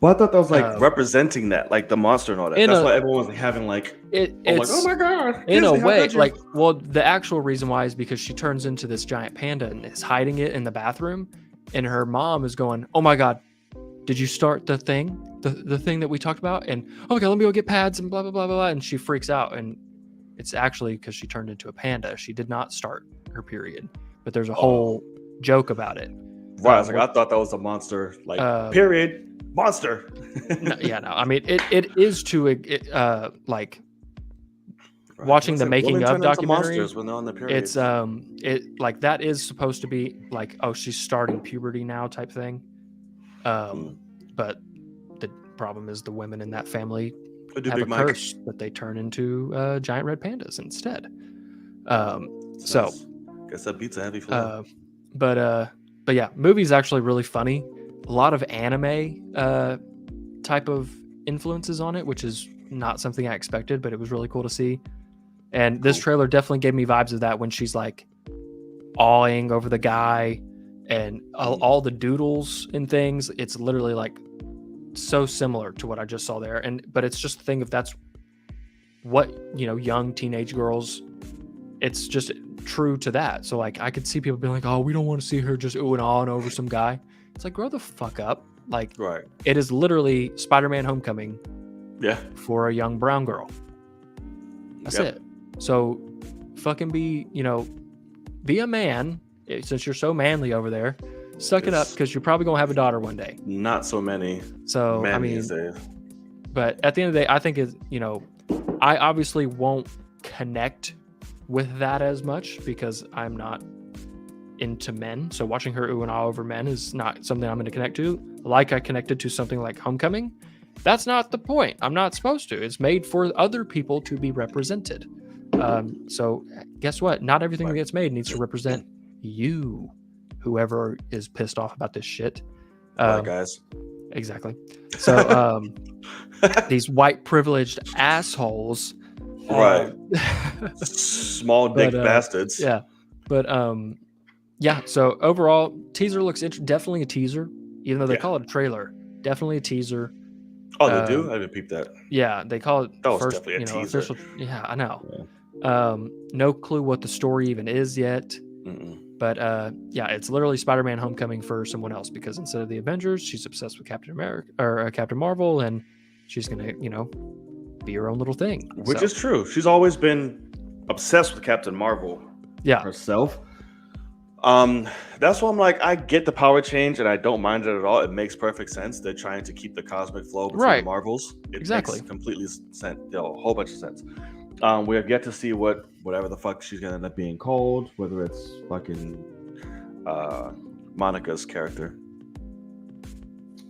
Well, I thought that was like representing that, like the monster and all that. That's why everyone was having like, it's like, oh my god. In a Disney, how way, could you? like, well, the actual reason why is because she turns into this giant panda and is hiding it in the bathroom, and her mom is going, "Oh my god, did you start the thing, the thing that we talked about?" And okay, let me go get pads and blah blah blah blah blah. And she freaks out, and it's actually because she turned into a panda. She did not start her period, but there's a whole joke about it. Right, I was like, I thought that was a monster, like period. Monster. No. I mean, it is to like watching the making of documentary. When they're on the period. It's it like that is supposed to be like, oh, she's starting puberty now type thing. But the problem is the women in that family have a curse that they turn into giant red pandas instead. So guess that beats a heavy flow. But yeah, movie's actually really funny. A lot of anime type of influences on it, which is not something I expected, but it was really cool to see. And this trailer definitely gave me vibes of that when she's like awing over the guy and all the doodles and things. It's literally like so similar to what I just saw there. But it's just the thing if that's what, young teenage girls, it's just true to that. So like I could see people being like, oh, we don't want to see her just ooh and ahhing over some guy. It's like, grow the fuck up. Like, right. It is literally Spider-Man Homecoming for a young brown girl. That's it. So fucking be a man, since you're so manly over there. Suck it up, because you're probably going to have a daughter one day. Not so many. So, men I mean, these days. But at the end of the day, I think I obviously won't connect with that as much because I'm not into men. So watching her ooh and ah over men is not something I'm going to connect to. Like I connected to something like Homecoming. That's not the point. I'm not supposed to. It's made for other people to be represented. So guess what? Not everything that gets made needs to represent you, whoever is pissed off about this shit. Guys. Exactly. So these white privileged assholes, right? Small dick bastards. Yeah, but yeah. So overall, teaser looks definitely a teaser, even though they call it a trailer. Definitely a teaser. Oh, they do? I didn't peep that. Yeah, they call it that was first. Definitely a teaser. Official. Yeah, I know. Yeah. No clue what the story even is yet. But yeah, it's literally Spider-Man: Homecoming for someone else, because instead of the Avengers, she's obsessed with Captain America or Captain Marvel, and she's gonna, be her own little thing. Which is true. She's always been obsessed with Captain Marvel. Yeah. Herself. That's why I'm like, I get the power change and I don't mind it at all. It makes perfect sense. They're trying to keep the cosmic flow between the Marvels. It makes completely sense. A whole bunch of sense. We have yet to see whatever the fuck she's gonna end up being called, whether it's fucking Monica's character.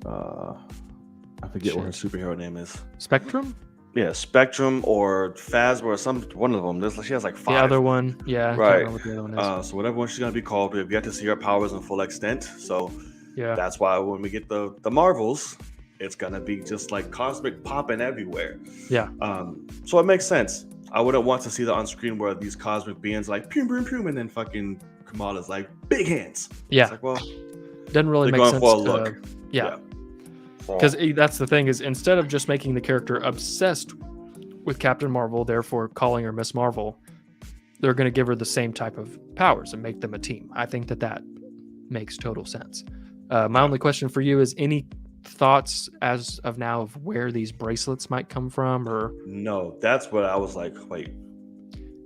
I forget what her superhero name is. Spectrum? Yeah, Spectrum or Phasma or one of them. She has like 5. The other one, yeah. Right. I can't remember what the other one is. So whatever one she's gonna be called, we have yet to see her powers in full extent. So yeah, that's why when we get the Marvels, it's gonna be just like cosmic popping everywhere. Yeah. So it makes sense. I wouldn't want to see the on screen where these cosmic beings like pum pum pum, and then fucking Kamala's like big hands. Yeah. It's like, well, doesn't really make sense. For a look. Yeah. Because that's the thing, is instead of just making the character obsessed with Captain Marvel, therefore calling her Miss Marvel, they're going to give her the same type of powers and make them a team. I think that makes total sense. My only question for you is, any thoughts as of now of where these bracelets might come from? Or no, that's what I was like, wait.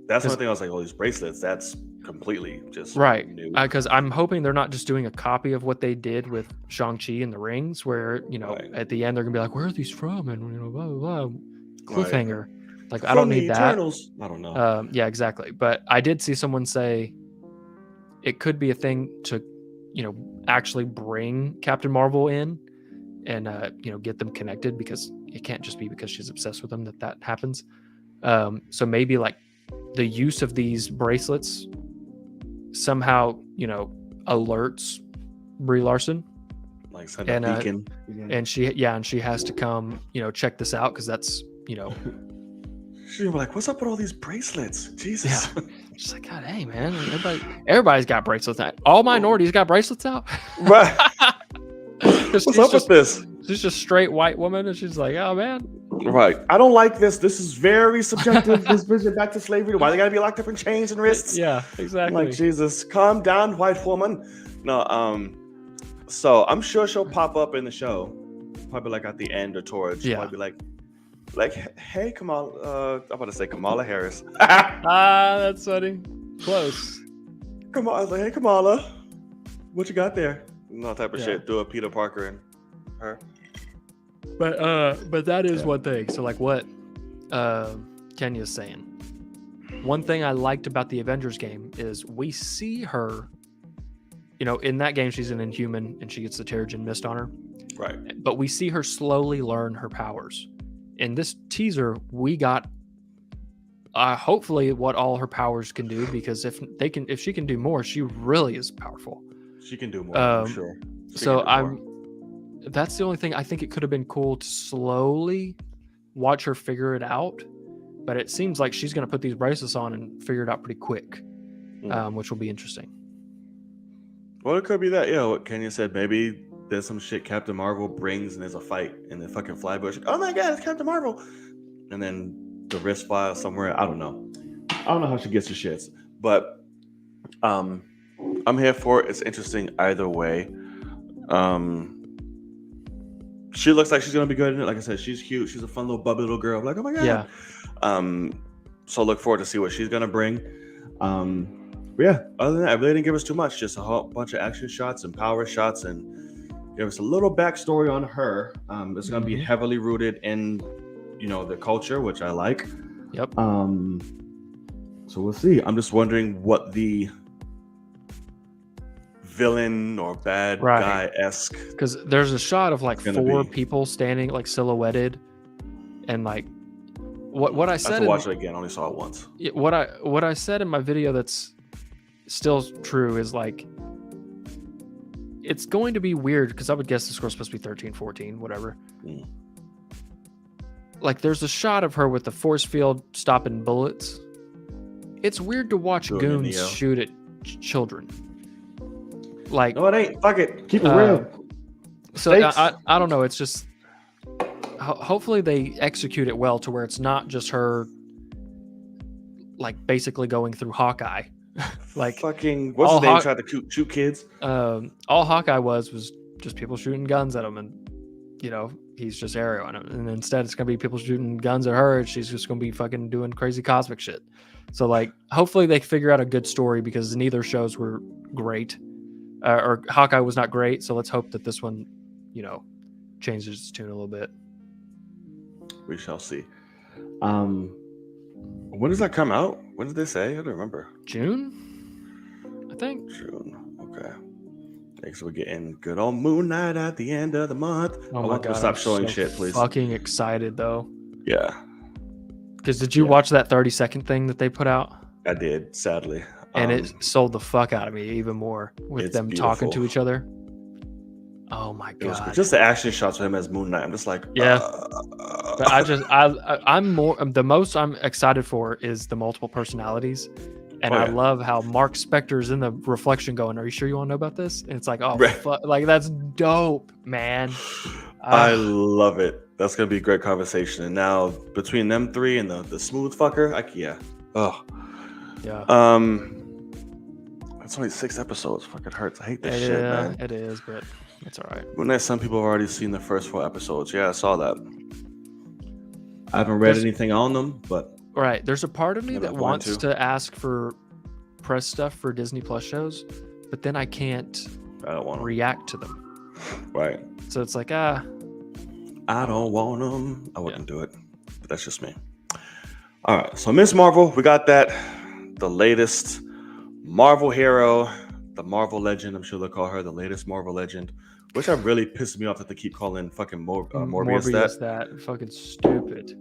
That's one thing I was like, oh, these bracelets, that's completely just new. Because I'm hoping they're not just doing a copy of what they did with Shang-Chi and the rings, where at the end they're gonna be like, where are these from, and blah blah blah, cliffhanger. Like, I don't need that. Eternals. I don't know. Yeah, exactly. But I did see someone say it could be a thing to actually bring Captain Marvel in and get them connected, because it can't just be because she's obsessed with them that happens. So maybe like the use of these bracelets somehow alerts Brie Larson, like send a beacon, and she has to come check this out, because that's she's like, what's up with all these bracelets? Jesus. Yeah. She's like, God, hey man, everybody's got bracelets now. All minorities got bracelets out. Right. What's up with this? She's just a straight white woman, and she's like, oh man. Right. I don't like this. This is very subjective. This vision back to slavery. Why they gotta be locked up in chains and wrists? Yeah, exactly. I'm like, Jesus, calm down, white woman. No, so I'm sure she'll pop up in the show, probably like at the end or towards. She'll probably be like, hey, Kamala. I'm about to say Kamala Harris. That's funny. Close. Kamala, like, hey, Kamala, what you got there? No type of shit. Do a Peter Parker and her. But that is one thing. So like what Kenya's saying. One thing I liked about the Avengers game is we see her, in that game she's an Inhuman and she gets the Terrigen Mist on her. Right. But we see her slowly learn her powers. In this teaser, we got hopefully what all her powers can do, because if she can do more, she really is powerful. She can do more, I'm sure. That's the only thing. I think it could have been cool to slowly watch her figure it out, but it seems like she's going to put these bracelets on and figure it out pretty quick, which will be interesting. Well, it could be that, what Kenya said, maybe there's some shit Captain Marvel brings and there's a fight in the fucking Flybush. Oh my God, it's Captain Marvel. And then the wrist file somewhere. I don't know how she gets her shits, but I'm here for it. It's interesting either way. She looks like she's gonna be good in it. Like I said, she's cute. She's a fun little bubbly little girl. I'm like, oh my God. Yeah. So look forward to see what she's gonna bring. But yeah, other than that, I really didn't give us too much. Just a whole bunch of action shots and power shots, and give us a little backstory on her. It's gonna be heavily rooted in, the culture, which I like. Yep. So we'll see. I'm just wondering what the villain or bad Right. guy-esque. Because there's a shot of like Gonna 4 be. people standing like silhouetted, and like what I I have said to watch it again. I only saw it once. what I said in my video that's still true is like it's going to be weird because I would guess the score's supposed to be 13, 14, whatever. Mm. Like there's a shot of her with the force field stopping bullets. It's weird to watch Doing a goons Neo. shoot at children. Like No, it ain't. Fuck it. Keep it real. so Stakes. I don't know. It's just hopefully they execute it well to where it's not just her like basically going through Hawkeye. Like fucking what's all his name Haw- tried to shoot kids. all Hawkeye was just people shooting guns at him, and you know he's just arrowing him. And instead, it's gonna be people shooting guns at her, and she's just gonna be fucking doing crazy cosmic shit. So like, hopefully they figure out a good story because neither shows were great, or Hawkeye was not great. So let's hope that this one, you know, changes its tune a little bit. We shall see. When does that come out? When did they say? I don't remember. June, I think. June. Okay. Thanks. We're getting good old Moon Knight at the end of the month. Oh I my want them god! to stop I'm showing so shit, please. Fucking excited though. Yeah, Because did you watch that 30-second thing that they put out? I did. Sadly, And it sold the fuck out of me even more with it's them talking to beautiful. each other. Oh my it was god! just the action shots of him as Moon Knight. I'm just like, Yeah. But I'm the most I'm excited for is the multiple personalities, and Oh, I yeah. love how Mark Spector's in the reflection going, "Are you sure you want to know about this?" And it's like, oh, Right. fuck, like that's dope, man. I love it. That's gonna be a great conversation. And now between them three and the smooth fucker, yeah. Oh, yeah. It's only 6 episodes. Fucking hurts. I hate this Yeah, shit, man. it is, but it's all right. When some people have already seen the first 4 episodes. Yeah, I saw that. I haven't read anything on them, but Right. There's a part of me Never that going wants to. to ask for press stuff for Disney Plus shows, but then I can't I don't want them. react to them. Right. So it's like, I don't want them. I wouldn't do it. But that's just me. All right. So Miss Marvel, we got that. The latest Marvel hero, the Marvel legend. I'm sure they'll call her the latest Marvel legend, which have really pissed me off that they keep calling fucking Morbius that fucking stupid.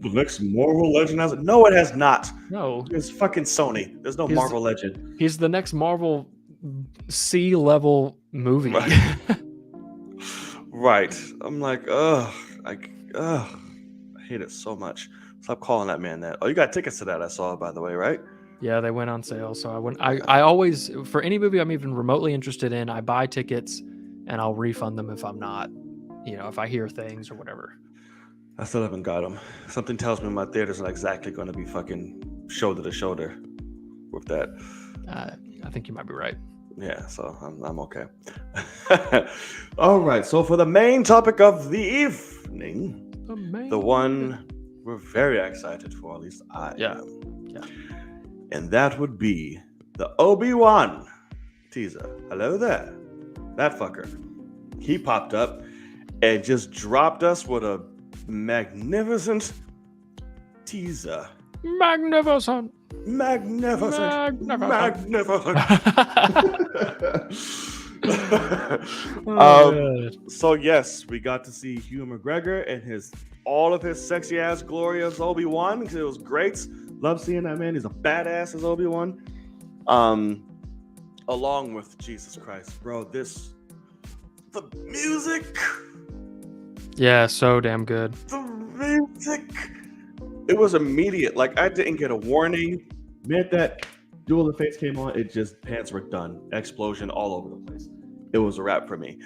The next Marvel legend has it. No, it has not. No, It's fucking Sony. There's no He's- Marvel legend. he's the next Marvel C-level movie. Right. Right. I'm like, ugh. I hate it so much. Stop calling that man that. Oh, you got tickets to that, I saw, by the way, right? Yeah, they went on sale. So I always, for any movie I'm even remotely interested in, I buy tickets and I'll refund them if I'm not, if I hear things or whatever. I still haven't got them. Something tells me my theater's not exactly going to be fucking shoulder to shoulder with that. I think you might be right. Yeah, so I'm okay. All right, so for the main topic of the evening, the one we're very excited for, at least I am. Yeah. And that would be the Obi-Wan teaser. Hello there. That fucker. He popped up and just dropped us with a magnificent teaser. Magnificent. So yes, we got to see Hugh McGregor and all of his sexy ass glory as Obi-Wan. It was great. Love seeing that man. He's a badass as Obi-Wan. Along with Jesus Christ, bro. The music. Yeah, so damn good. The music. It was immediate. Like I didn't get a warning. Minute that Duel of the Fates came on, it just pants were done. Explosion all over the place. It was a wrap for me.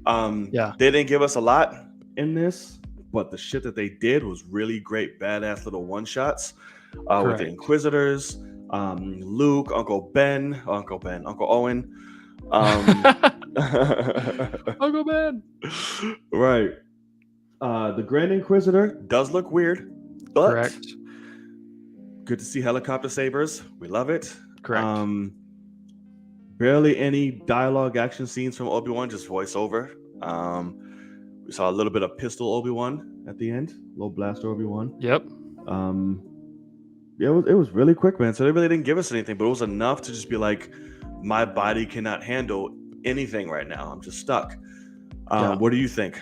Yeah. They didn't give us a lot in this, but the shit that they did was really great, badass little one shots with the Inquisitors, Luke, Uncle Owen. Uncle Ben. Right. The Grand Inquisitor does look weird, but Correct. good to see helicopter sabers. We love it. Correct. Barely any dialogue action scenes from Obi-Wan, just voiceover. We saw a little bit of pistol Obi-Wan at the end, little blaster Obi-Wan. Yep. Yeah, it was really quick, man. So they really didn't give us anything, but it was enough to just be like, my body cannot handle anything right now. I'm just stuck. Yeah. What do you think?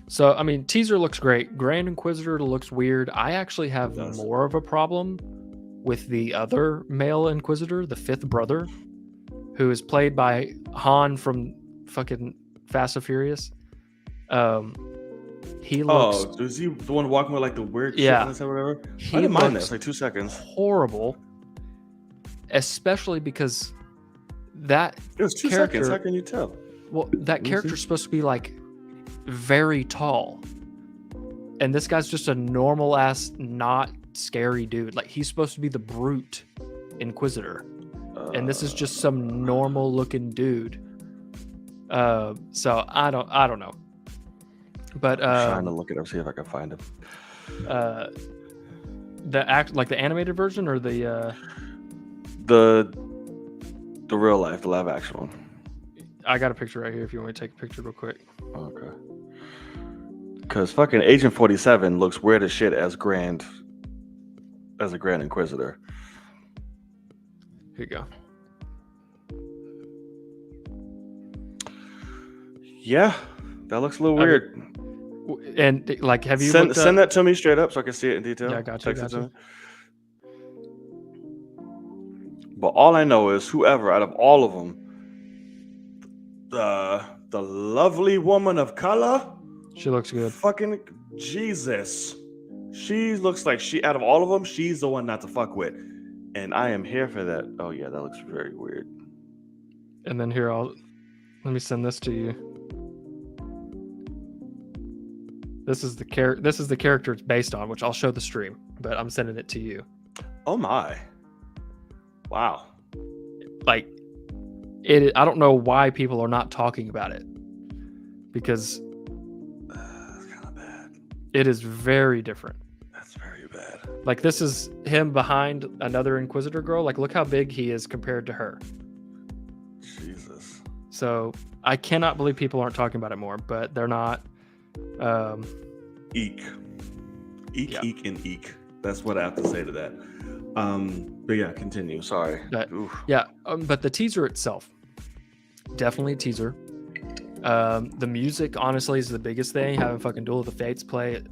So, I mean, teaser looks great. Grand Inquisitor looks weird. I actually have more of a problem with the other male Inquisitor, the fifth brother, who is played by Han from fucking Fast and Furious. He looks. Oh, is he the one walking with like the weird shit Yeah. on his head or whatever? He I didn't mind that. looks It's like 2 seconds. horrible, especially because that It was 2 seconds. How can you tell? well, that character's supposed to be like very tall, and this guy's just a normal ass, not scary dude. Like he's supposed to be the brute Inquisitor, and this is just some normal looking dude. So I don't know. But I'm trying to look it up, see if I can find him. The animated version or the real life, the live action one. I got a picture right here if you want me to take a picture real quick. Okay. Because fucking Agent 47 looks weird as shit as a Grand Inquisitor. Here you go. Yeah, that looks a little weird. And like, have you send that to me straight up so I can see it in detail? Yeah, I got you. Text it to me. But all I know is whoever out of all of them, the lovely woman of color, she looks good. Fucking Jesus, she looks like out of all of them, she's the one not to fuck with, and I am here for that. Oh yeah, that looks very weird. And then here, let me send this to you. This is the character it's based on, which I'll show the stream, but I'm sending it to you. Oh my. Wow. Like I don't know why people are not talking about it, because that's kind of bad. It is very different. That's very bad. Like this is him behind another Inquisitor girl. Like look how big he is compared to her. Jesus. So I cannot believe people aren't talking about it more, but they're not. Eek, yeah. Eek, and eek. That's what I have to say to that. But yeah, continue. Sorry. But the teaser itself, definitely a teaser. The music, honestly, is the biggest thing. Having fucking Duel of the Fates play.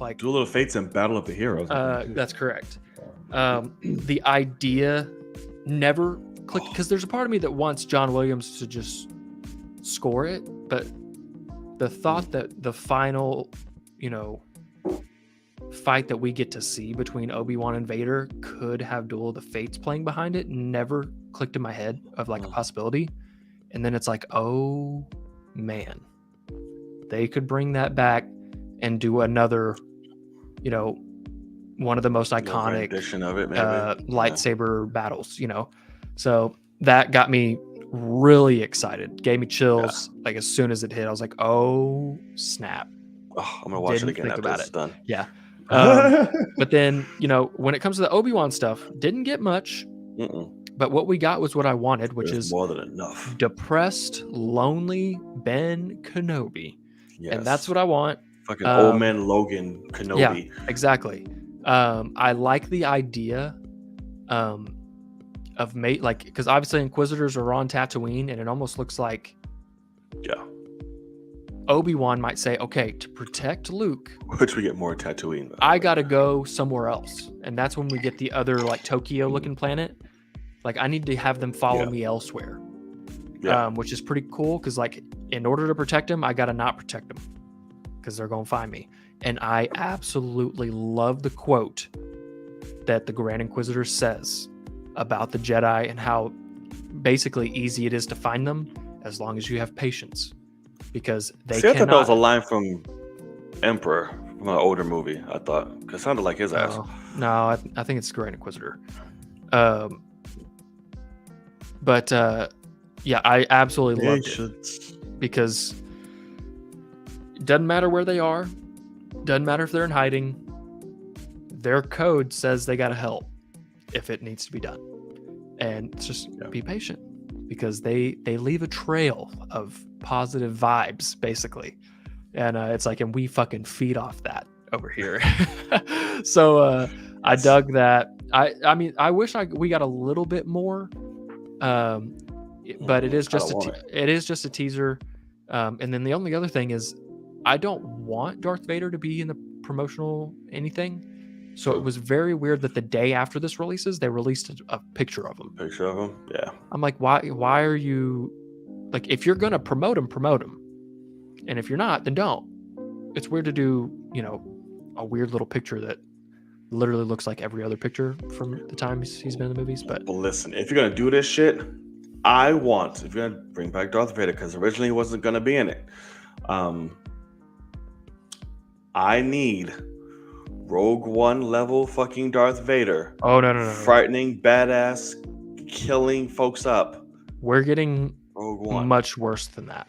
Like Duel of the Fates and Battle of the Heroes. That's correct. The idea never clicked because there's a part of me that wants John Williams to just score it, but the thought that the final, fight that we get to see between Obi-Wan and Vader could have Duel of the Fates playing behind it never clicked in my head of like a possibility. And then it's like, oh man, they could bring that back and do another, one of the most iconic edition of it, lightsaber battles, So that got me really excited, gave me chills. Like as soon as it hit, I was like, oh snap. Oh, I'm gonna watch it again after it's done. Yeah. But then, when it comes to the Obi-Wan stuff, didn't get much. But what we got was what I wanted, which is more than enough. Depressed, lonely Ben Kenobi. Yes. And that's what I want. Fucking old man Logan Kenobi. Yeah, exactly. I like the idea of because obviously Inquisitors are on Tatooine, and it almost looks like Obi-Wan might say, okay, to protect Luke, which we get more Tatooine, I gotta go somewhere else. And that's when we get the other like Tokyo looking planet. Like I need to have them follow me elsewhere. Which is pretty cool, because like in order to protect him, I gotta not protect them, because they're gonna find me. And I absolutely love the quote that the Grand Inquisitor says about the Jedi and how basically easy it is to find them as long as you have patience, because they cannot. I thought that was a line from Emperor from an older movie. I thought, because it sounded like his ass. No, I think it's Grand Inquisitor. But I absolutely loved it, because it doesn't matter where they are, doesn't matter if they're in hiding. Their code says they gotta help if it needs to be done, and just be patient, because they leave a trail of positive vibes basically, and it's like, and we fucking feed off that over here. So I dug that. I mean, I wish we got a little bit more but it is I don't just want it. it is just a teaser. And then the only other thing is, I don't want Darth Vader to be in the promotional anything. So it was very weird that the day after this releases, they released a picture of him. Picture of him, yeah. I'm like, why are you like, if you're gonna promote him, and if you're not, then don't. It's weird to do, a weird little picture that literally looks like every other picture from the time he's been in the movies. But Well, listen, if you're gonna do this shit, if you're gonna bring back Darth Vader, because originally he wasn't gonna be in it, I need Rogue One level fucking Darth Vader. oh no. Frightening, badass, killing folks up. We're getting Rogue One. much worse than that.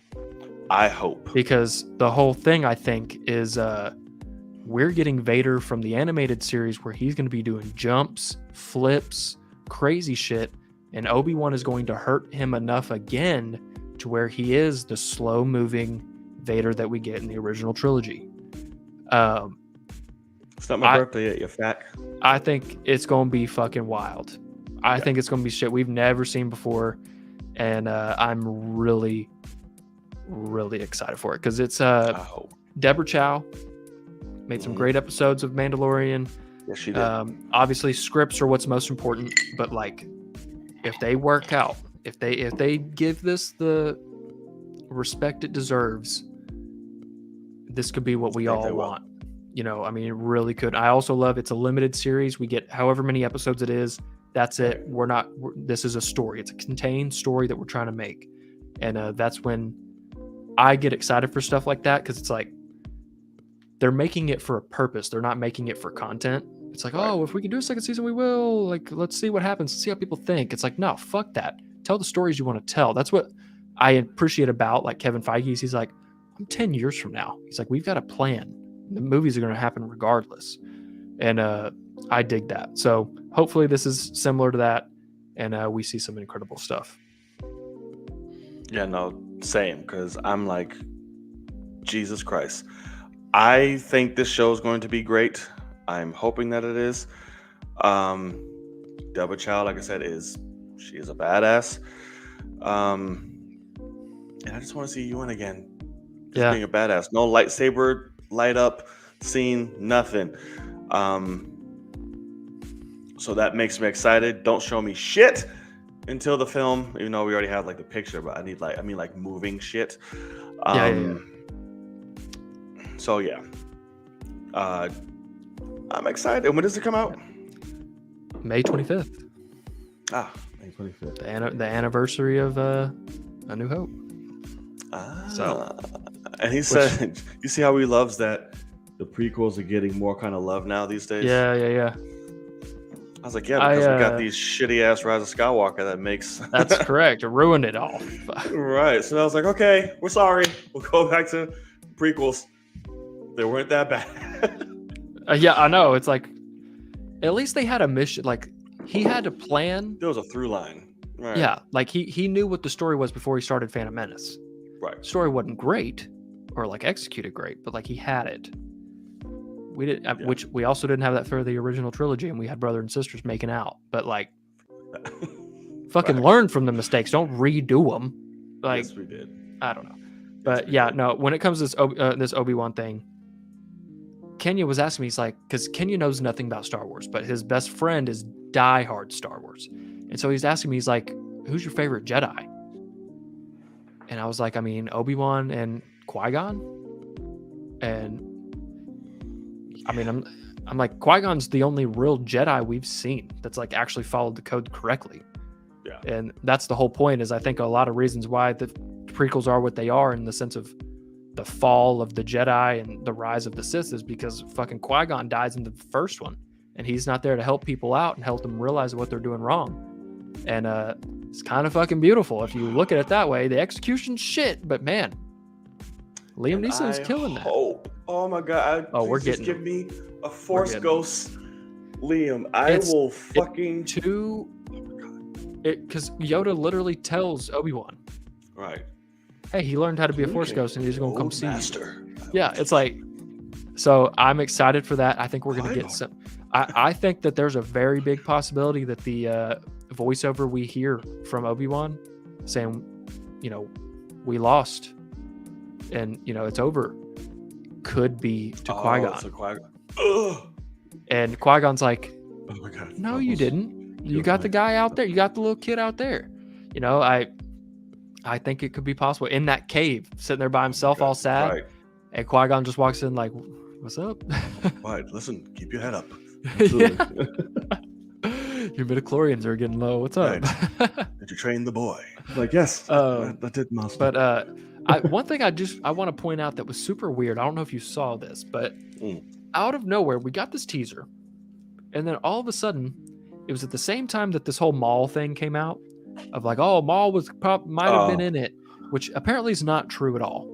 I hope. Because the whole thing, I think, is we're getting Vader from the animated series where he's going to be doing jumps, flips, crazy shit, and Obi-Wan is going to hurt him enough again to where he is the slow-moving Vader that we get in the original trilogy. It's not my birthday yet, you fat. I think it's going to be fucking wild. I think it's going to be shit we've never seen before, and I'm really, really excited for it because it's I hope. Deborah Chow made some great episodes of Mandalorian. Yes, she did. Obviously, scripts are what's most important, but like, if they work out, if they give this the respect it deserves, this could be what we all want. I mean, it really could. I also love it's a limited series. We get however many episodes it is. That's it. This is a story. It's a contained story that we're trying to make. And that's when I get excited for stuff like that, because it's like they're making it for a purpose. They're not making it for content. It's like, oh, if we can do a second season, we will. Like, let's see what happens. Let's see how people think. It's like, no, fuck that. Tell the stories you want to tell. That's what I appreciate about like Kevin Feige. He's like, I'm 10 years from now. He's like, we've got a plan. The movies are going to happen regardless. And I dig that. So hopefully this is similar to that, and we see some incredible stuff. Yeah, no, same, because I'm like, Jesus Christ. I think this show is going to be great. I'm hoping that it is. Deborah Chow, like I said, she is a badass. And I just want to see Ewan again. Just being a badass. No lightsaber light up scene, nothing. So that makes me excited. Don't show me shit until the film, even though we already have like the picture, but I mean moving shit. So yeah. I'm excited. And when does it come out? May 25th. May 25th. The anniversary of A New Hope. And he said, you see how he loves that the prequels are getting more kind of love now these days? Yeah. I was like, yeah, because we got these shitty ass Rise of Skywalker that makes. That's correct. It ruined it all. Right. So I was like, okay, we're sorry. We'll go back to prequels. They weren't that bad. Yeah, I know. It's like, at least they had a mission. Like, he had a plan. There was a through line. Right. Yeah, like he knew what the story was before he started Phantom Menace. Right. The story wasn't great or like executed great, but like he had it. We did, which we also didn't have that for the original trilogy, and we had brother and sisters making out. But like, fucking learn from the mistakes. Don't redo them. Like, yes, we did. I don't know, but no. When it comes to this Obi-Wan thing, Kenya was asking me. He's like, because Kenya knows nothing about Star Wars, but his best friend is diehard Star Wars, and so he's asking me. He's like, "Who's your favorite Jedi?" And I was like, I mean, Obi-Wan and Qui-Gon, and I mean, I'm like, Qui-Gon's the only real Jedi we've seen that's like actually followed the code correctly. Yeah. And that's the whole point, is I think a lot of reasons why the prequels are what they are in the sense of the fall of the Jedi and the rise of the Sith is because fucking Qui-Gon dies in the first one, and he's not there to help people out and help them realize what they're doing wrong. And it's kind of fucking beautiful if you look at it that way. The execution's shit, but man, Liam Neeson is killing that. Oh my god! We're just getting give me a Force Ghost, Liam. I will fucking because Yoda literally tells Obi-Wan, right? Hey, he learned how to be a Force Ghost, and he's gonna come see Master. you. Yeah, it's like, so I'm excited for that. I think we're gonna get some. I think that there's a very big possibility that the voiceover we hear from Obi-Wan saying, we lost and, it's over, could be to Qui-Gon. It's a Qui-Gon. Ugh. And Qui-Gon's like, Oh my God. no, you didn't. You got the guy out there. You got the little kid out there. I think it could be possible in that cave, sitting there by himself, all sad. Right. And Qui-Gon just walks in like, what's up? Right. Listen, keep your head up. Yeah. Your midichlorians are getting low. What's up? Right. Did you train the boy? Like, yes, that did, master. But one thing I want to point out that was super weird. I don't know if you saw this, but out of nowhere, we got this teaser. And then all of a sudden, it was at the same time that this whole Maul thing came out of like, oh, Maul might have been in it, which apparently is not true at all.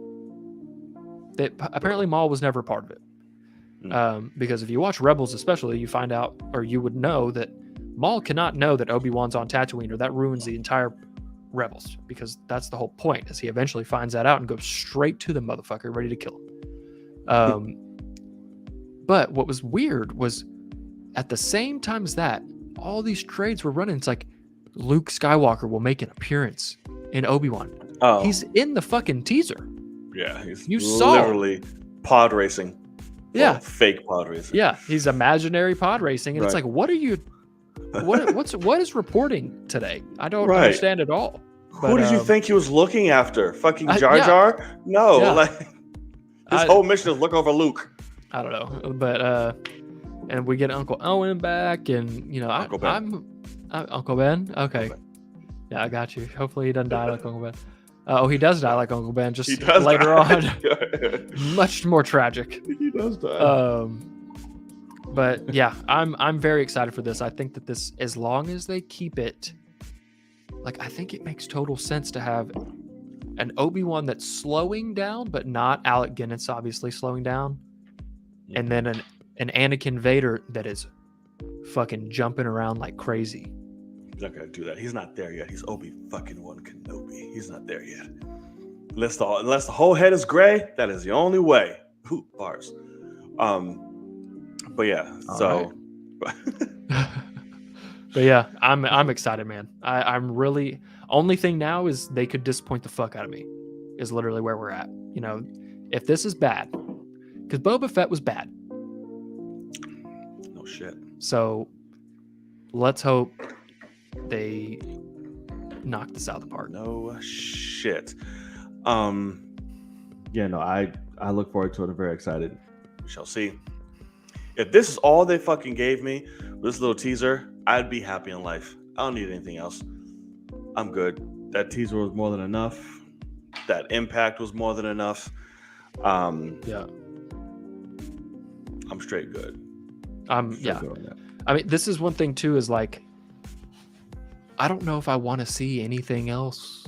That apparently Maul was never part of it. Because if you watch Rebels especially, you find out, or you would know, that Maul cannot know that Obi-Wan's on Tatooine, or that ruins the entire Rebels, because that's the whole point, is he eventually finds that out and goes straight to the motherfucker ready to kill him. But what was weird was at the same time as that, all these trades were running. It's like Luke Skywalker will make an appearance in Obi-Wan. Oh. He's in the fucking teaser. Yeah, he's literally pod racing. Yeah. Well, fake pod racing. Yeah, he's imaginary pod racing. And It's like, what is reporting today? I don't understand at all. But, who did you think he was looking after? Fucking Jar Jar? Yeah. No, his whole mission is look over Luke. I don't know, but and we get Uncle Owen back, and Uncle Ben. Uncle Ben. Okay, yeah, I got you. Hopefully, he doesn't die like Uncle Ben. He does die like Uncle Ben, just later on. Much more tragic. He does die. But yeah, I'm very excited for this. I think that this, as long as they keep it, like, I think it makes total sense to have an Obi-Wan that's slowing down, but not Alec Guinness obviously slowing down, and then an Anakin Vader that is fucking jumping around like crazy. He's not gonna do that. He's not there yet. He's Obi-Wan Kenobi. He's not there yet. Unless the whole head is gray, that is the only way. Ooh, bars. But yeah, so. Right. But yeah, I'm excited, man. I'm really. Only thing now is they could disappoint the fuck out of me. Is literally where we're at. If this is bad, because Boba Fett was bad. No shit. So let's hope they knock this out of the park. No shit. Yeah, no, I look forward to it. I'm very excited. We shall see. If this is all they fucking gave me, this little teaser, I'd be happy in life. I don't need anything else. I'm good. That teaser was more than enough. That impact was more than enough. Yeah. I'm straight good. Yeah. I mean, this is one thing too, is like, I don't know if I want to see anything else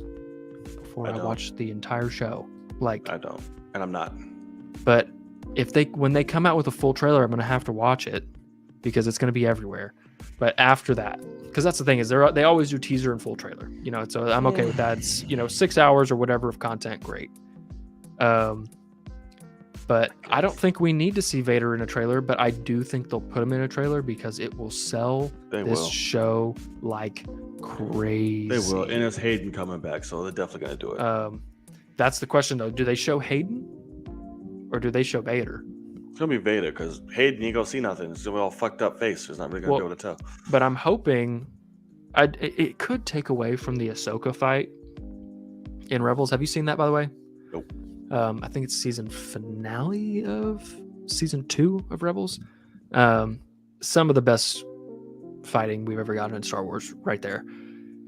before I watch the entire show. Like, I don't, and I'm not. But when they come out with a full trailer, I'm gonna have to watch it because it's gonna be everywhere. But after that, because that's the thing, is they always do teaser and full trailer, so I'm okay with that. It's 6 hours or whatever of content, great. But I don't think we need to see Vader in a trailer, but I do think they'll put him in a trailer because it will sell show like crazy. They will, and it's Hayden coming back, so they're definitely gonna do it. That's the question though. Do they show Hayden or do they show Vader? It's gonna be Vader because Hayden, you ain't gonna see nothing. It's gonna be all fucked up face. He's not really gonna be able to tell. But I'm hoping it could take away from the Ahsoka fight in Rebels. Have you seen that, by the way? Nope. I think it's season finale of season 2 of Rebels. Some of the best fighting we've ever gotten in Star Wars, right there,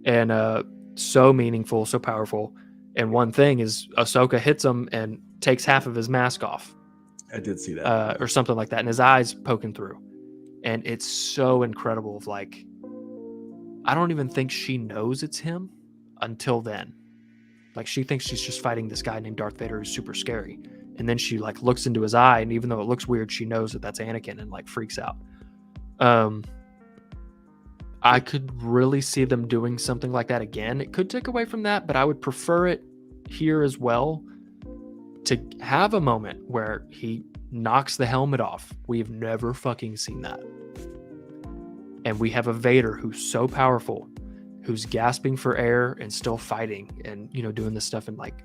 and so meaningful, so powerful. And one thing is, Ahsoka hits him and takes half of his mask off. I did see that, or something like that, and his eyes poking through, and it's so incredible. Of like, I don't even think she knows it's him until then. Like, she thinks she's just fighting this guy named Darth Vader who's super scary. And then she like looks into his eye, and even though it looks weird, she knows that that's Anakin and like freaks out. I could really see them doing something like that again. It could take away from that, but I would prefer it here as well, to have a moment where he knocks the helmet off. We've never fucking seen that. And we have a Vader who's so powerful who's gasping for air and still fighting and, you know, doing this stuff and like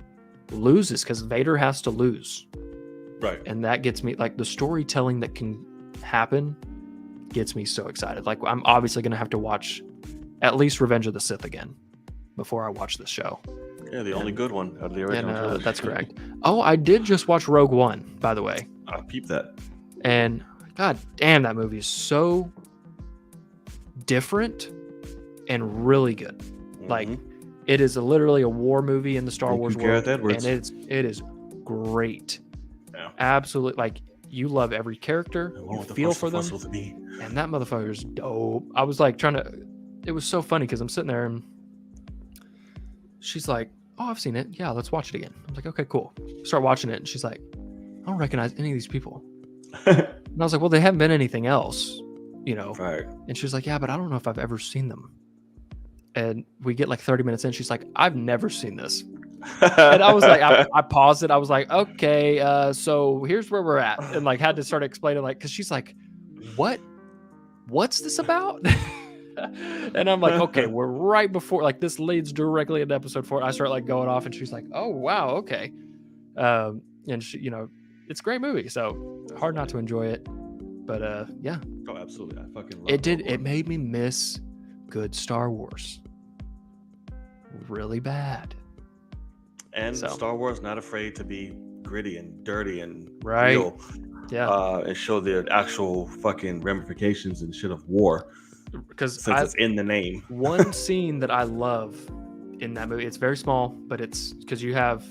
loses because Vader has to lose. Right. And that gets me, like, the storytelling that can happen gets me so excited. Like, I'm obviously going to have to watch at least Revenge of the Sith again before I watch this show. Yeah, the only good one out of the original trilogy. That's correct. Oh, I did just watch Rogue One, by the way. I peeped that. And god damn, that movie is so different and really good. Like, it is literally a war movie in the Star Wars world. Gareth Edwards. And it is great. Yeah. Absolutely. Like, you love every character. You feel for them. And that motherfucker's dope. I was like it was so funny because I'm sitting there and she's like, oh, I've seen it. Yeah, let's watch it again. I was like, okay, cool. Start watching it. And she's like, I don't recognize any of these people. And I was like, well, they haven't been anything else, you know? Right. And she's like, yeah, but I don't know if I've ever seen them. And we get like 30 minutes in. She's like, I've never seen this. And I was like, I paused it. I was like, okay, so here's where we're at. And like had to start explaining, like, because she's like, what's this about? And I'm like, okay, we're right before, like, this leads directly into episode 4. I start like going off and she's like, oh, wow, okay. And she, you know, it's a great movie, so hard not to enjoy it. But yeah. Oh, absolutely. I fucking love it. It made me miss good Star Wars. Really bad. And Star Wars not afraid to be gritty and dirty and right. real. Yeah. And show the actual fucking ramifications and shit of war. Because since it's in the name. One scene that I love in that movie, it's very small, but it's because you have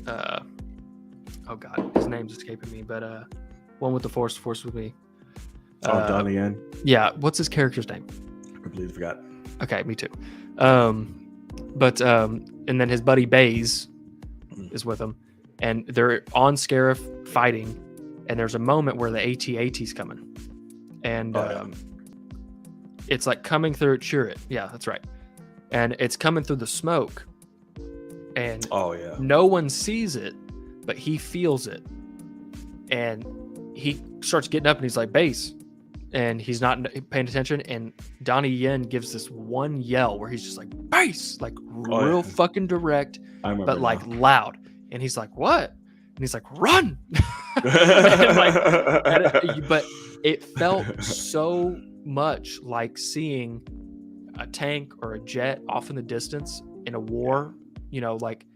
oh god, his name's escaping me, but one with the force with me. Donnie Yen. Yeah, what's his character's name? I completely forgot. Okay, me too. But and then his buddy Baze is with him, and they're on Scarif fighting, and there's a moment where the AT-AT's coming, and it's like coming through Chirrut. Yeah, that's right. And it's coming through the smoke. And no one sees it, but he feels it. And he starts getting up and he's like, base. And he's not paying attention. And Donnie Yen gives this one yell where he's just like, base! Like real fucking direct, but like loud. And he's like, what? And he's like, run! But it felt so much like seeing a tank or a jet off in the distance in a war. You know, like,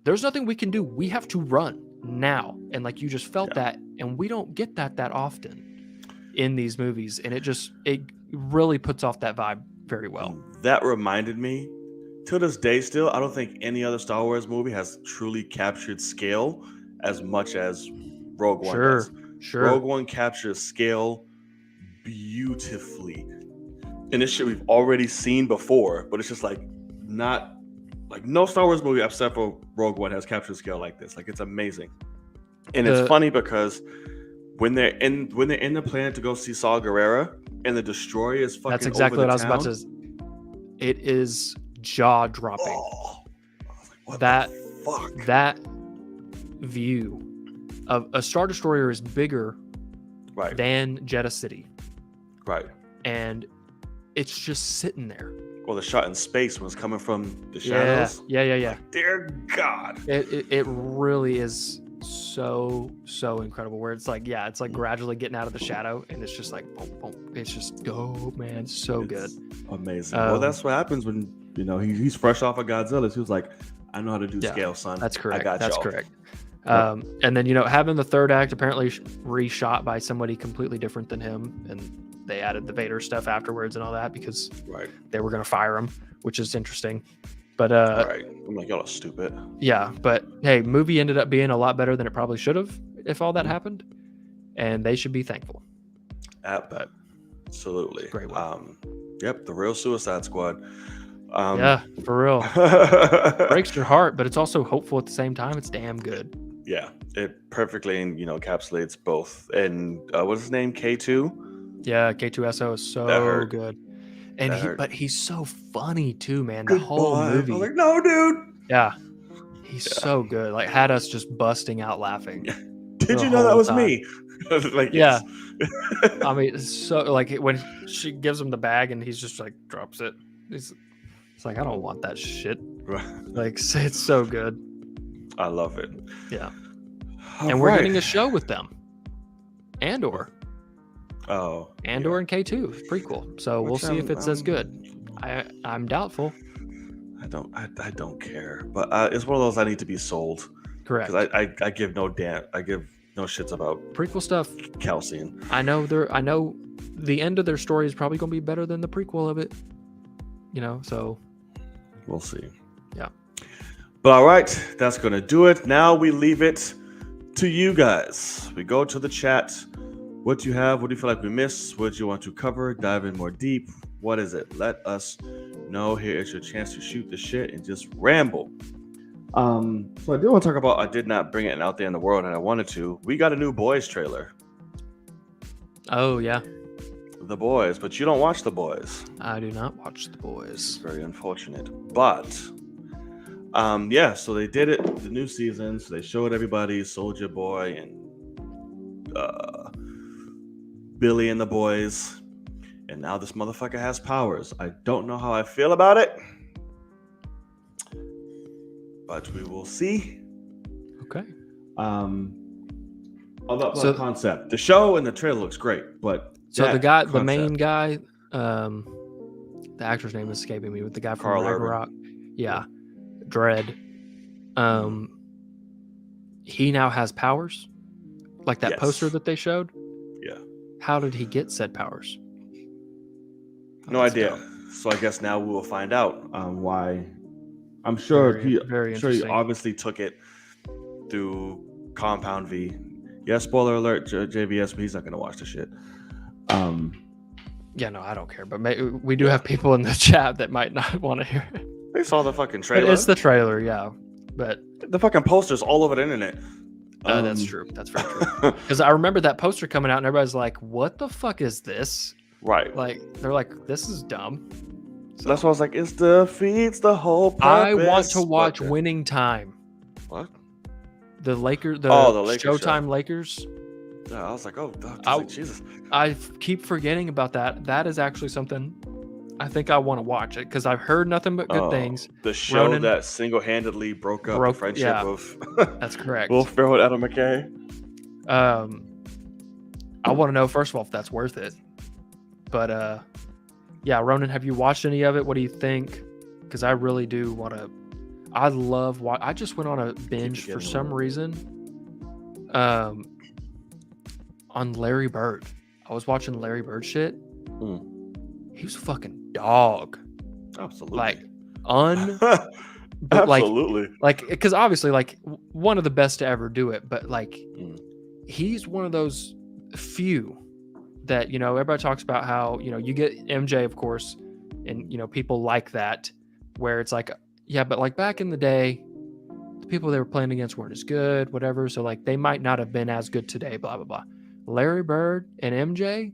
there's nothing we can do. We have to run now. And like, you just felt that, and we don't get that often in these movies. And it really puts off that vibe very well. That reminded me, to this day still, I don't think any other Star Wars movie has truly captured scale as much as Rogue One does. Sure. Rogue One captures scale beautifully. And this shit we've already seen before, but it's just like not like no Star Wars movie except for Rogue One has captured scale like this. Like, it's amazing. And it's funny because when they're in the planet to go see Saw Gerrera and the destroyer is fucking that's exactly what I was town, about to. It is jaw dropping. Oh, like, that view of a Star Destroyer is bigger than Jeddah City. Right. And it's just sitting there. Well, the shot in space was coming from the shadows. Yeah. Like, dear God. It really is so incredible, where it's like, it's like gradually getting out of the shadow, and it's just like, boom, boom. It's just dope, man. It's so good. Amazing. Well, that's what happens when, you know, he's fresh off of Godzilla. He was like, I know how to do scale, son. That's correct. I got that's y'all. Correct. And then, you know, having the third act apparently reshot by somebody completely different than him, and they added the Vader stuff afterwards and all that because they were going to fire him, which is interesting. But I'm like, y'all are stupid. Yeah, but hey, movie ended up being a lot better than it probably should have if all that happened, and they should be thankful. But absolutely, great one. Yep, the real Suicide Squad. Yeah, for real. Breaks your heart, but it's also hopeful at the same time. It's damn good. Yeah, it perfectly, you know, encapsulates both. And what's his name? K2. Yeah, K2SO is so good. And he's so funny too, man. The whole movie. I was like, no, dude. Yeah. He's so good. Like, had us just busting out laughing. Did you know that was me? Like, yeah. I mean, it's so like when she gives him the bag and he's just like drops it. It's like, I don't want that shit. Right. Like, it's so good. I love it. Yeah. All And we're right. getting a show with them. Andor Oh, and K2 prequel. So Which we'll see if it's as I'm- good. I'm doubtful. I don't care, but it's one of those I need to be sold Correct. because I give no shits about Prequel stuff. Calcium. I know the end of their story is probably going to be better than the prequel of it. So We'll see. Yeah. But all right, that's gonna do it. Now we leave it to you guys. We go to the chat. What do you have? What do you feel like we missed? What do you want to cover? Dive in more deep. What is it? Let us know. Here is your chance to shoot the shit and just ramble. So I do want to talk about. I did not bring it out there in the world, and I wanted to. We got a new Boys trailer. Oh yeah. The Boys, but you don't watch The Boys. I do not watch The Boys. It's very unfortunate. But so they did it, the new season. So they showed everybody Soldier Boy and Billy and the boys. And now this motherfucker has powers. I don't know how I feel about it. But we will see. Okay. About the concept. The show and the trailer looks great, but so the main guy, the actor's name is escaping me, with the guy from Carl Ragnarok. Yeah. Dread. He now has powers, like that poster that they showed. Yeah. How did he get said powers? No idea. So I guess now we will find out why. I'm sure he obviously took it through Compound V. Yeah, spoiler alert, JVS, but he's not gonna watch the shit. Yeah, no, I don't care. But we do have people in the chat that might not want to hear it. They saw the fucking trailer. It's the trailer, yeah. But the fucking posters all over the internet. That's true. That's very true. Because I remember that poster coming out, and everybody's like, "What the fuck is this?" Right. Like they're like, "This is dumb." So that's why I was like, "It defeats the whole purpose." I want to watch Winning Time. What? The Lakers. The Lakers Showtime Lakers. Yeah, I was like, Jesus. I keep forgetting about that. That is actually something I think I want to watch it because I've heard nothing but good things. The show that single-handedly broke up the friendship of that's correct. Will Ferrell and Adam McKay. I want to know first of all if that's worth it. But yeah, Ronan, have you watched any of it? What do you think? Because I really do want to. I love what I just went on a binge for some reason. On Larry Bird. I was watching Larry Bird shit. He was a fucking dog. Absolutely. Like absolutely. Like because obviously like one of the best to ever do it, but like he's one of those few that everybody talks about how you get MJ of course, and people like that where it's like but like back in the day the people they were playing against weren't as good, whatever, so like they might not have been as good today, blah blah blah. Larry Bird and MJ,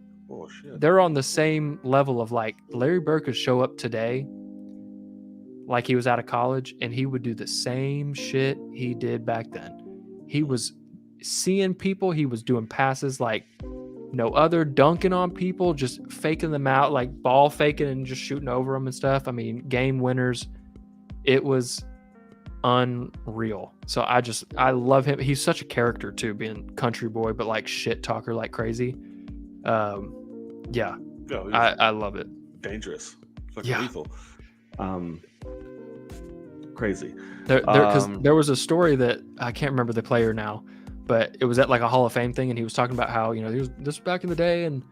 they're on the same level of like Larry Bird could show up today like he was out of college and he would do the same shit he did back then. He was seeing people, he was doing passes like no other, dunking on people, just faking them out, like ball faking and just shooting over them and stuff. I mean, game winners. It was unreal. So I love him. He's such a character too, being country boy, but like shit talker like crazy. I love it. Dangerous. Fucking lethal. Crazy. There was a story that I can't remember the player now, but it was at like a Hall of Fame thing, and he was talking about how this was back in the day, and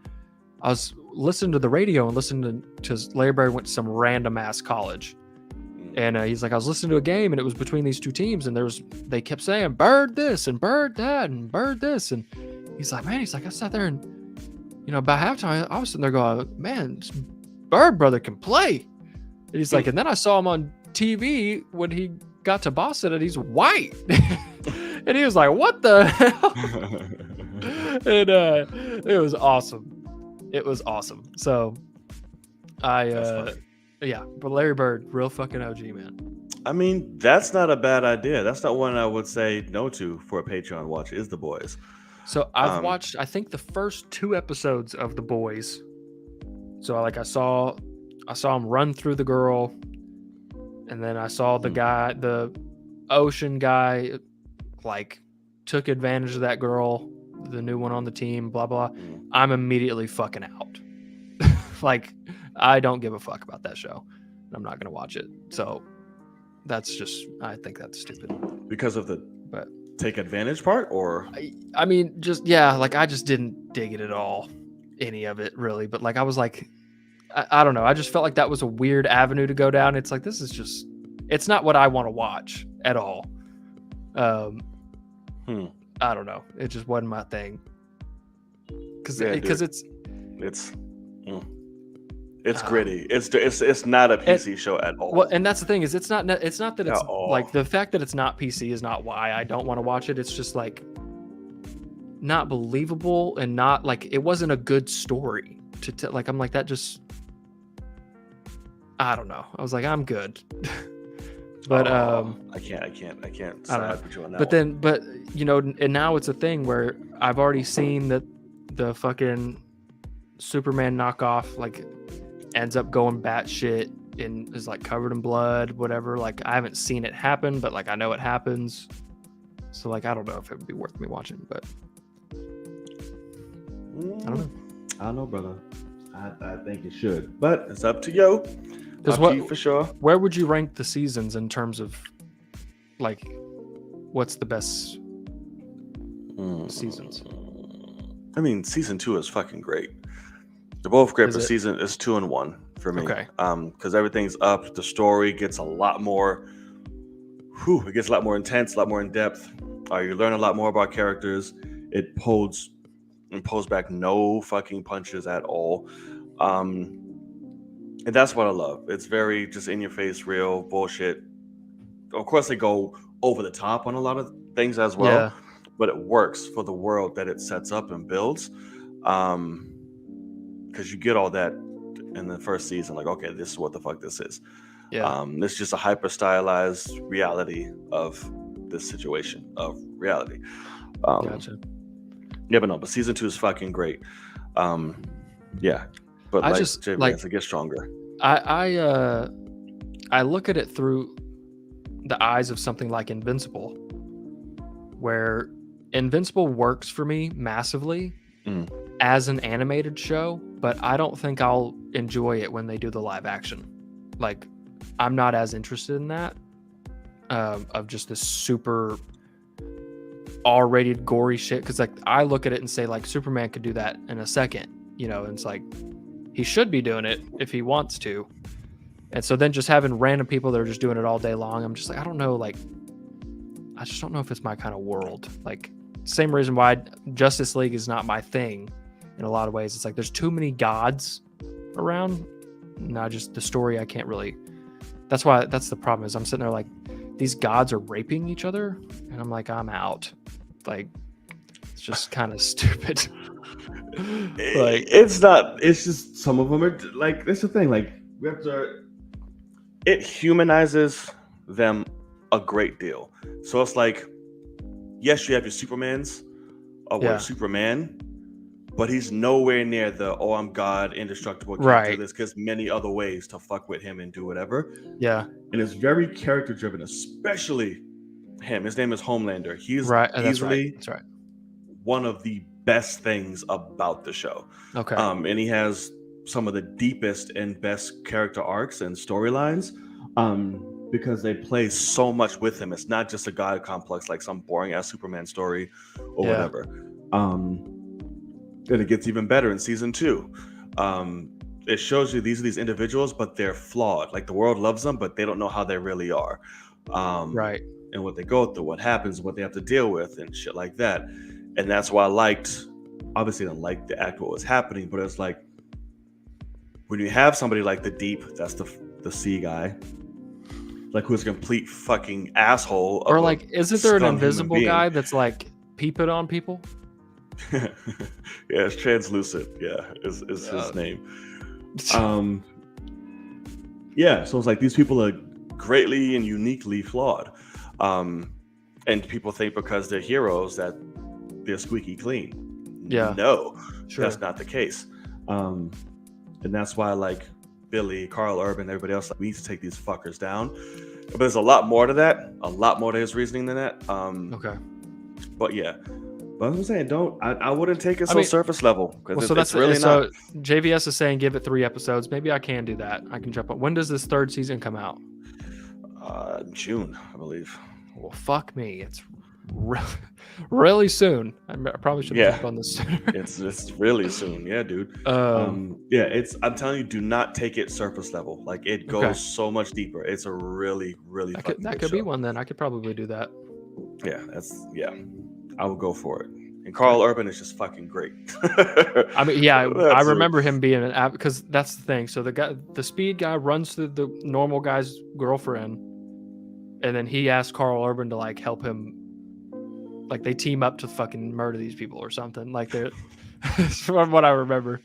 I was listening to the radio and listening to Larry Bird went to some random ass college. And he's like, I was listening to a game and it was between these two teams, and they kept saying Bird this and Bird that and Bird this, and he's like, I sat there and about halftime I was sitting there going, man, this Bird brother can play. And he's like, and then I saw him on TV when he got to Boston and he's white. And he was like, what the hell? And it was awesome. So but Larry Bird, real fucking OG, man. I mean, that's not a bad idea. That's not one I would say no to for a Patreon watch, is The Boys. So I've watched, I think, the first 2 episodes of The Boys. So I saw I saw him run through the girl, and then I saw the guy, the ocean guy, like took advantage of that girl, the new one on the team, blah blah. I'm immediately fucking out. Like, I don't give a fuck about that show. I'm not gonna watch it. So that's just, I think that's stupid. Because of the take advantage part, or I mean, just yeah, like I just didn't dig it at all, any of it really. But like I was like, I don't know. I just felt like that was a weird avenue to go down. It's like, this is just, it's not what I want to watch at all. I don't know. It just wasn't my thing. Because it's gritty. It's not a PC show at all. Well, and that's the thing is, it's not that it's all. like the fact that it's not PC is not why I don't want to watch it. It's just like not believable and not like, it wasn't a good story to like, I'm like, that just, I don't know. I was like, I'm good. But I can't side with you on that. But you know, and now it's a thing where I've already seen that the fucking Superman knockoff like ends up going batshit and is like covered in blood, whatever. Like, I haven't seen it happen, but like I know it happens. So like, I don't know if it would be worth me watching, but I don't know, brother. I think it should, but it's up to you. For sure. Where would you rank the seasons in terms of like what's the best seasons? I mean, season 2 is fucking great. They're both great, but season is 2 and 1 for me. Okay. Because everything's up. The story gets a lot more. It gets a lot more intense, a lot more in depth. You learn a lot more about characters. It pulls back no fucking punches at all. And that's what I love. It's very just in your face, real bullshit. Of course, they go over the top on a lot of things as well, but it works for the world that it sets up and builds. Because you get all that in the first season, like, okay, this is what the fuck this is. Yeah. This is just a hyper stylized reality of this situation of reality. Gotcha. Yeah, but season 2 is fucking great. Yeah. But I like just Jay like Vance, it gets stronger. I look at it through the eyes of something like Invincible, where Invincible works for me massively as an animated show, but I don't think I'll enjoy it when they do the live action. Like, I'm not as interested in that of just this super R-rated gory shit, because like I look at it and say like Superman could do that in a second, you know, and it's like he should be doing it if he wants to. And so then just having random people that are just doing it all day long, I'm just like, I don't know, like I just don't know if it's my kind of world. Like, same reason why Justice League is not my thing in a lot of ways. It's like there's too many gods around. Not just the story, I can't really. That's the problem is I'm sitting there like, these gods are raping each other, and I'm like, I'm out. Like, it's just kind of stupid. Like, it's not. It's just some of them are like. That's the thing. Like, we have to. It humanizes them a great deal. So it's like, yes, you have your Supermans, or Superman, but he's nowhere near the I'm God, indestructible. Right. There's many other ways to fuck with him and do whatever. Yeah. And it's very character driven, especially him. His name is Homelander. He's easily That's right. one of the best things about the show. Okay. And he has some of the deepest and best character arcs and storylines. Because they play so much with him. It's not just a god complex like some boring ass Superman story or whatever. And it gets even better in season 2. It shows you these individuals, but they're flawed. Like, the world loves them, but they don't know how they really are. Right. And what they go through, what happens, what they have to deal with, and shit like that. And that's why I obviously didn't like the act what was happening, but it's like, when you have somebody like the Deep, that's the sea guy, like, who's a complete fucking asshole. Or like, isn't there an invisible guy that's like peeping on people? Yeah, it's translucent. Yeah, is his name. Yeah, so it's like these people are greatly and uniquely flawed. And people think because they're heroes that they're squeaky clean. Yeah. No, sure. That's not the case. And that's why, like, Billy, Carl Urban, everybody else, like, we need to take these fuckers down. But there's a lot more to that, a lot more to his reasoning than that. Okay. But yeah, but I'm saying, I wouldn't take it so surface level, because so it's really so not. JVS is saying give it 3 episodes. Maybe I can do that. I can jump on. When does this 3rd season come out? June, I believe. Well, fuck me. It's really soon. I probably should have jumped on this sooner. it's really soon. Yeah, dude. Yeah, I'm telling you, do not take it surface level. Like, it goes so much deeper. It's a really, really that could be one then. I could probably do that. Yeah, I would go for it. And Carl Urban is just fucking great. I mean, yeah, I remember him being an app, because that's the thing. So the speed guy runs through the normal guy's girlfriend, and then he asks Carl Urban to like help him. Like, they team up to fucking murder these people or something. Like, they're from what I remember.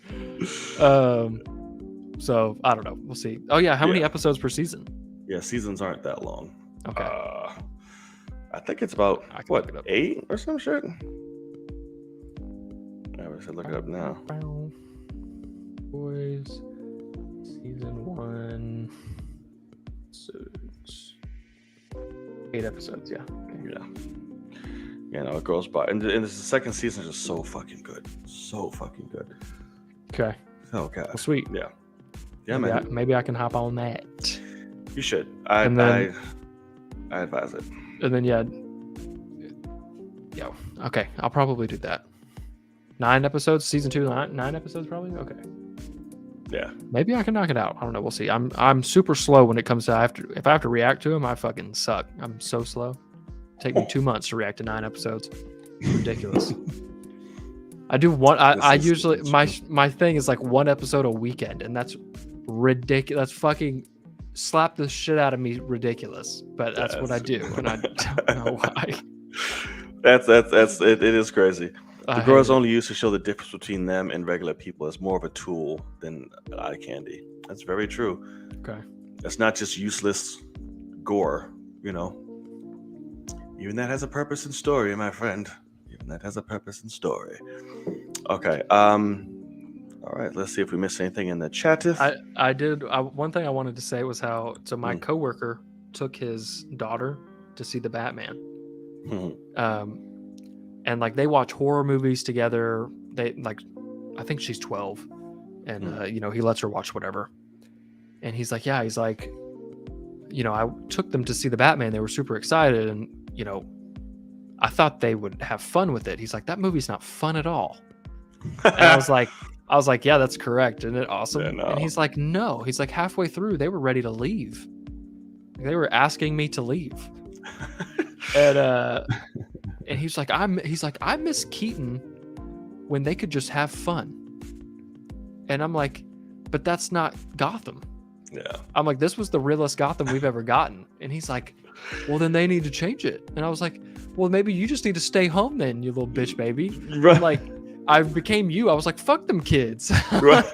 So I don't know. We'll see. Oh yeah, how many episodes per season? Yeah, seasons aren't that long. Okay. I think it's about 8 or some shit. I should look it up now. Boys, season 1. 8 episodes. Yeah. Okay. Yeah, no, it goes by, and the second season is just so fucking good, Okay. Okay. Well, sweet. Yeah, man. Maybe I can hop on that. You should. I advise it. And then okay, I'll probably do that. 9 episodes, season 2, 9 episodes probably. Okay. Yeah. Maybe I can knock it out. I don't know. We'll see. I'm super slow when it comes to if I have to react to them, I fucking suck. I'm so slow. Take me 2 months to react to 9 episodes. Ridiculous. I do one. I usually my thing is like 1 episode a weekend, and that's ridiculous. That's fucking slap the shit out of me ridiculous. But that's what I do, and I don't know why. It is crazy. The girls only used to show the difference between them and regular people as more of a tool than eye candy. That's very true. Okay. It's not just useless gore, you know. Even that has a purpose and story, my friend. Even that has a purpose and story. Okay. All right. Let's see if we missed anything in the chat. I did. One thing I wanted to say was how my coworker took his daughter to see the Batman. And like they watch horror movies together. They like, I think she's 12, and he lets her watch whatever. And he's like, I took them to see the Batman. They were super excited, and I thought they would have fun with it. He's like, that movie's not fun at all. And I was like, yeah, that's correct. Isn't it awesome? Yeah, no. And he's like, no. He's like, halfway through, they were ready to leave. They were asking me to leave. And he's like, I miss Keaton when they could just have fun. And I'm like, but that's not Gotham. Yeah. I'm like, this was the realest Gotham we've ever gotten. And he's like, well, then they need to change it. And I was like, well, maybe you just need to stay home then, you little bitch baby. Right. Like, I became you. I was like, fuck them kids. Right.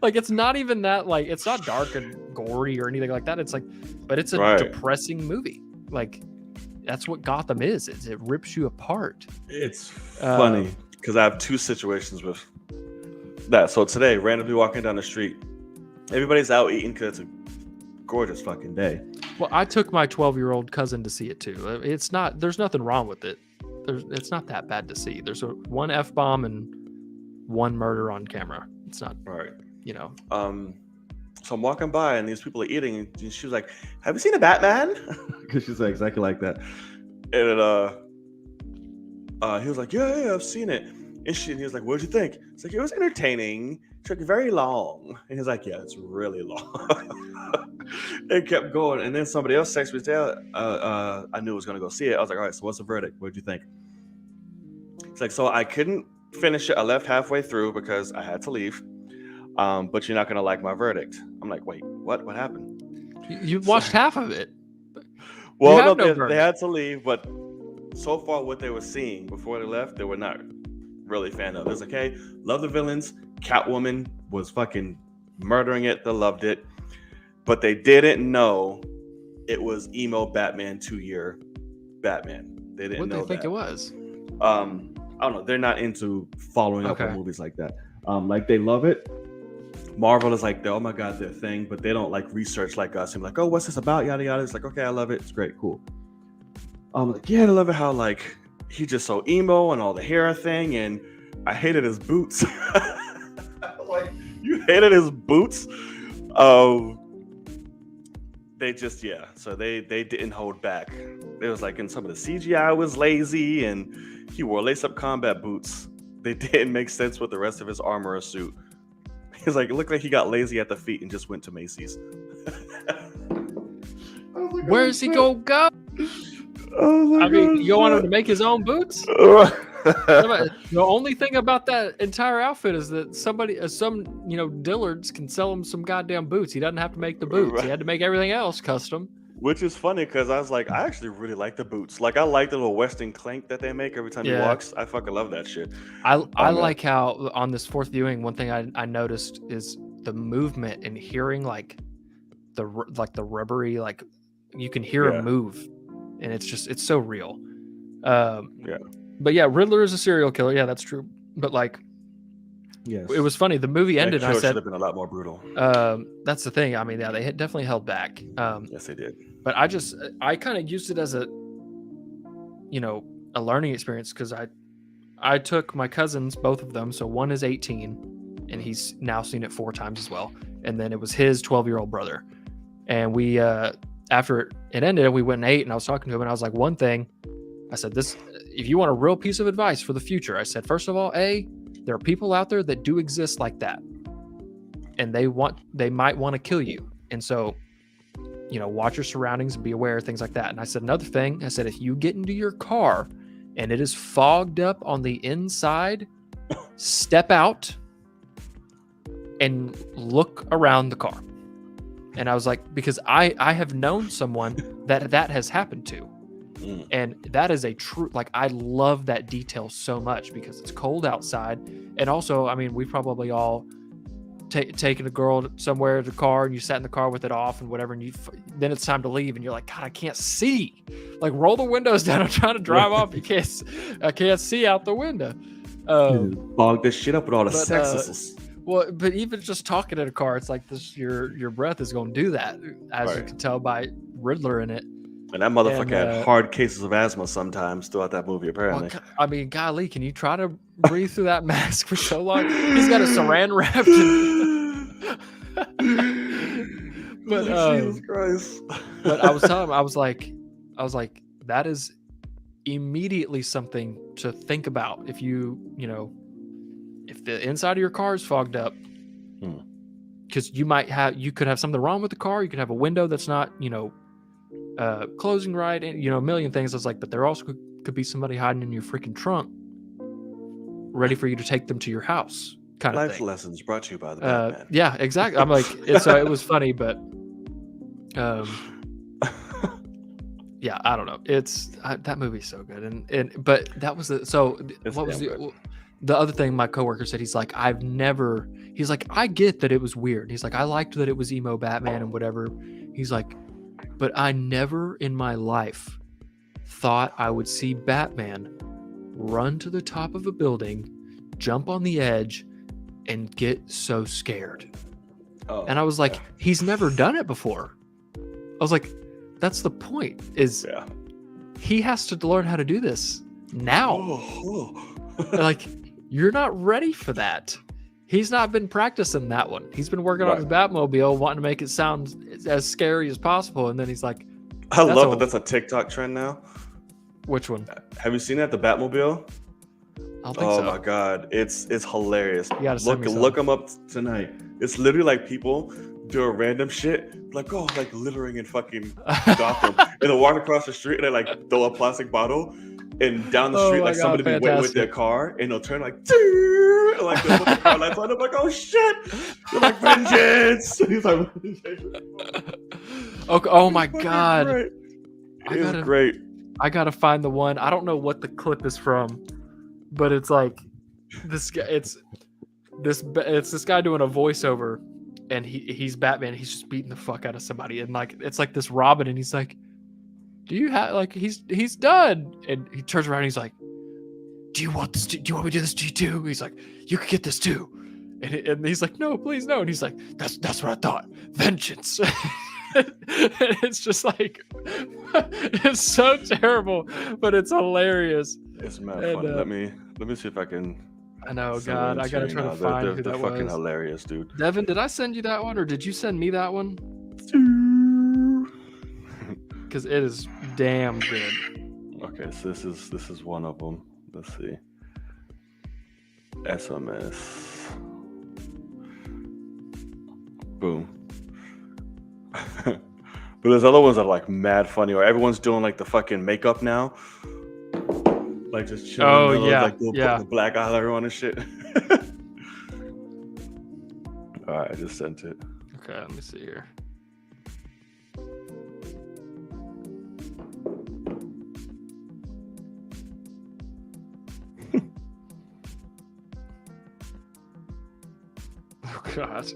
Like, it's not even that, like, it's not dark and gory or anything like that. It's like, but it's a depressing movie. Like, that's what Gotham is. It rips you apart. It's funny because I have 2 situations with that. So today, randomly walking down the street, everybody's out eating because it's a gorgeous fucking day. Well, I took my 12-year-old cousin to see it too. There's nothing wrong with it. It's not that bad to see. There's 1 F-bomb and 1 murder on camera. It's not right. So I'm walking by and these people are eating, and she was like, "Have you seen a Batman?" Because she's like exactly like that. And he was like, "Yeah, I've seen it." And he was like, "What'd you think?" It's like, "It was entertaining. It took very long." And he's like, "Yeah, it's really long." It kept going, and then somebody else texted me. I knew I was gonna go see it. I was like, "All right, so what's the verdict? What'd you think?" It's like, "So I couldn't finish it. I left halfway through because I had to leave. But you're not gonna like my verdict." I'm like, "Wait, what? What happened?" You watched half of it. Well, no, they had to leave, but so far what they were seeing before they left, they were not really fan of. It was like, hey, love the villains. Catwoman was fucking murdering it. They loved it, but they didn't know it was emo Batman 2-year Batman. They didn't know that. What did they think it was? I don't know. They're not into following up on movies like that. Like, they love it. Marvel is like, oh my god, their thing, but they don't like research like us and like, oh, what's this about? Yada yada. It's like, okay, I love it. It's great, cool. Like, yeah, I love it how like he just so emo and all the hair thing, and I hated his boots. Like, you hated his boots? They just so they didn't hold back. It was like, in some of the CGI was lazy, and he wore lace-up combat boots. They didn't make sense with the rest of his armor or suit. He's like, it looked like he got lazy at the feet and just went to Macy's. Like, where's he gonna go? Oh I mean, you want him to make his own boots? The only thing about that entire outfit is that some Dillards can sell him some goddamn boots. He doesn't have to make the boots. Right. He had to make everything else custom. Which is funny because I was like, I actually really like the boots. Like, I like the little Western clank that they make every time he walks. I fucking love that shit. I like how on this fourth viewing, one thing I noticed is the movement and hearing like the rubbery, like you can hear him move, and it's so real. But yeah, Riddler is a serial killer. Yeah, that's true. But like, it was funny. The movie ended. I said should have been a lot more brutal. That's the thing. I mean, they definitely held back. Yes, they did. But I kind of used it as a learning experience, because I took my cousins, both of them. So one is 18, and he's now seen it 4 times as well. And then it was his 12-year-old brother. And we after it ended, we went and ate, and I was talking to him, and I was like, one thing. I said, this, if you want a real piece of advice for the future, I said, first of all, there are people out there that do exist like that, and they might want to kill you. And so, watch your surroundings and be aware of things like that. And I said, another thing, I said, if you get into your car and it is fogged up on the inside, step out and look around the car. And I was like, because I have known someone that has happened to. And that is a true, like, I love that detail so much, because it's cold outside. And also, I mean, we probably all taken a girl somewhere to the car, and you sat in the car with it off and whatever, and then it's time to leave, and you're like, God, I can't see. Like, roll the windows down. I'm trying to drive off. I can't see out the window. Bog this shit up with all the sexes. Well, but even just talking in a car, it's like this. Your breath is going to do that, as you can tell by Riddler in it. And that motherfucker had hard cases of asthma sometimes throughout that movie, apparently. Well, I mean, golly, can you try to breathe through that mask for so long? He's got a saran wrap. But Jesus Christ. But I was telling him, I was like, that is immediately something to think about. If if the inside of your car is fogged up, because you could have something wrong with the car. You could have a window that's not, closing right, and a million things. I was like, but there also could be somebody hiding in your freaking trunk, ready for you to take them to your house. Kind of life thing. Lessons brought to you by the Batman. Yeah, exactly. I'm like, so it was funny, but yeah, I don't know. That movie's so good, but that was the other thing my coworker said. He's like, I get that it was weird. He's like, I liked that it was emo Batman and whatever. He's like, but I never in my life thought I would see Batman run to the top of a building, jump on the edge, and get so scared. And I was like, he's never done it before. I was like, that's the point, is he has to learn how to do this now. Like, you're not ready for that. He's not been practicing that one. He's been working on his Batmobile, wanting to make it sound as scary as possible. And then he's like, I love it. That's a TikTok trend now. Which one? Have you seen that? The Batmobile? I don't think so. Oh my God. It's hilarious. You gotta send me some. Look them up tonight. It's literally like people doing random shit. Like, like littering in fucking Gotham. And they walk across the street and they like throw a plastic bottle. And down the street, somebody be waiting with their car, and they'll turn like, and like they'll put the car lights on. I'm like, oh shit! They're like, vengeance! He's like, okay. Oh my God! It's great. I gotta find the one. I don't know what the clip is from, but it's like this guy. It's this guy doing a voiceover, and he's Batman. He's just beating the fuck out of somebody, and like it's like this Robin, and he's like, do you have, like, he's done, and he turns around and he's like, do you want this? Do you want me to do this to you too? He's like, you could get this too. And he's like, no, please, no. And he's like, that's what I thought. Vengeance. And it's just like, it's so terrible, but it's hilarious. It's mad And, funny. Let me see if I can. I know, send God, it I gotta you try now. to find who They're that fucking was. hilarious, dude. Devin, did I send you that one, or did you send me that one? Because it is damn good. Okay, so this is one of them. Let's see. SMS. Boom. But there's other ones that are like mad funny, or everyone's doing like the fucking makeup now. Like just chilling. Oh, mellow, yeah, like putting yeah. the black eyeliner on and shit. All right, I just sent it. Okay, let me see here. Oh, God.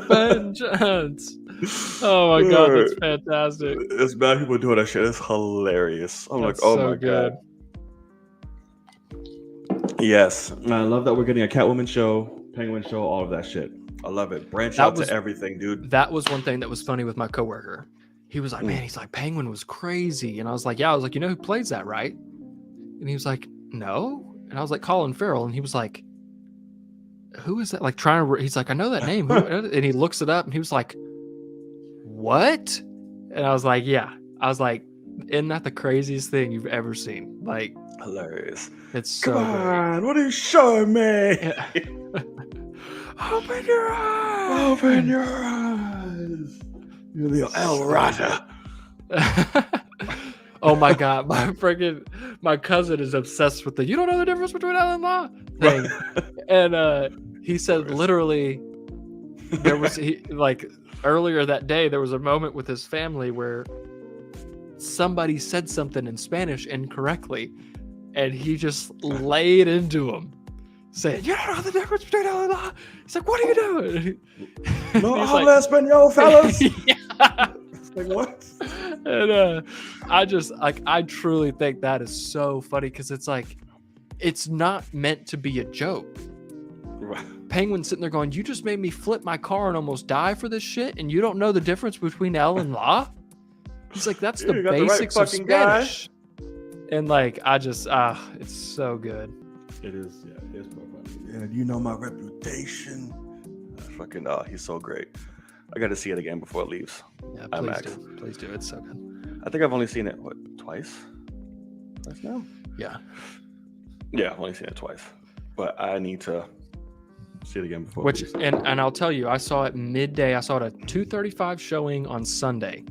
Vengeance. Oh my God, that's fantastic. There's bad people doing that shit. It's hilarious. I'm That's like, oh so my good. God. Yes. I love that we're getting a Catwoman show, Penguin show, all of that shit. I love it. Branch out to everything, dude. That was one thing that was funny with my coworker. He was like, man, he's like, Penguin was crazy. And I was like, yeah. I was like, you know who plays that, right? And he was like, no. And I was like, Colin Farrell. And he was like, who is that? Like he's like, I know that name. Who? And he looks it up and he was like, what? And I was like, yeah. I was like, isn't that the craziest thing you've ever seen? Like, hilarious. It's so Come on, what are you showing me? Yeah. Open your eyes. Open your eyes. You're the El Rata. Oh my God, my cousin is obsessed with you don't know the difference between L and law thing. And he said literally there was like earlier that day there was a moment with his family where somebody said something in Spanish incorrectly and he just laid into him saying, you don't know the difference between L and law. He's like, what are you doing? No habla español, fellas. Yeah. Like, what? And I truly think that is so funny because it's like, it's not meant to be a joke. Right. Penguin's sitting there going, you just made me flip my car and almost die for this shit, and you don't know the difference between L and law? He's like, that's the basics of Spanish. And like, it's so good. It is, yeah, it's more funny. And you know my reputation. Fucking, he's so great. I got to see it again before it leaves. Yeah, please do. It's so good. I think I've only seen it twice now. Yeah, I've only seen it twice, but I need to see it again before. And I'll tell you, I saw it midday. I saw it at 2:35 showing on Sunday,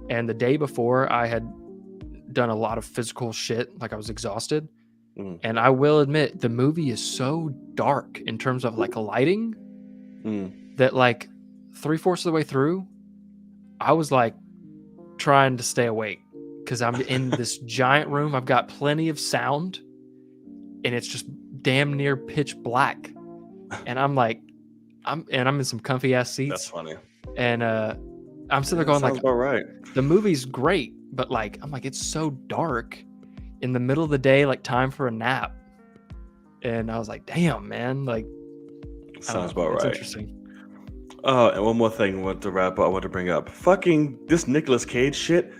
and the day before I had done a lot of physical shit, like I was exhausted. And I will admit, the movie is so dark in terms of like lighting that like 3/4 of the way through, I was like trying to stay awake because I'm in this giant room. I've got plenty of sound and it's just damn near pitch black. And I'm like, I'm in some comfy ass seats. That's funny. And I'm sitting there going like, all right. The movie's great, but like, I'm like, it's so dark in the middle of the day, like time for a nap. And I was like, damn, man, like, sounds about it's right. Interesting. Oh, and one more thing I want to wrap up. I want to bring up. Fucking this Nicolas Cage shit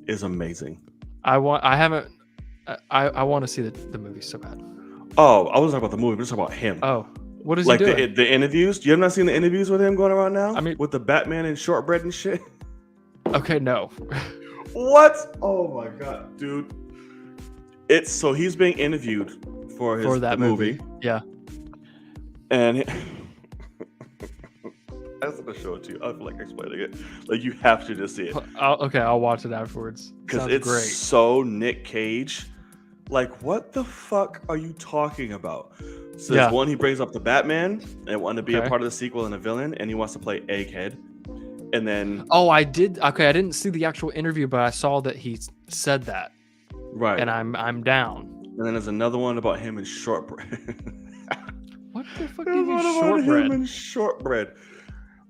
is amazing. I want to see the movie so bad. Oh, I wasn't talking about the movie, but just talking about him. Oh, what is like he doing? the interviews? You have not seen the interviews with him going around now? I mean, with the Batman and shortbread and shit. Okay, no. What? Oh my God, dude. It's so he's being interviewed for the movie. Yeah. And I was gonna show it to you. I feel like explaining it. Like you have to just see it. I'll watch it afterwards. Because it's great. so Nick Cage. Like, what the fuck are you talking about? So there's one, he brings up the Batman and wanted to be a part of the sequel and a villain, and he wants to play Egghead. And then I did. Okay, I didn't see the actual interview, but I saw that he said that. Right. And I'm down. And then there's another one about him and shortbread. What the fuck is shortbread? Him and shortbread.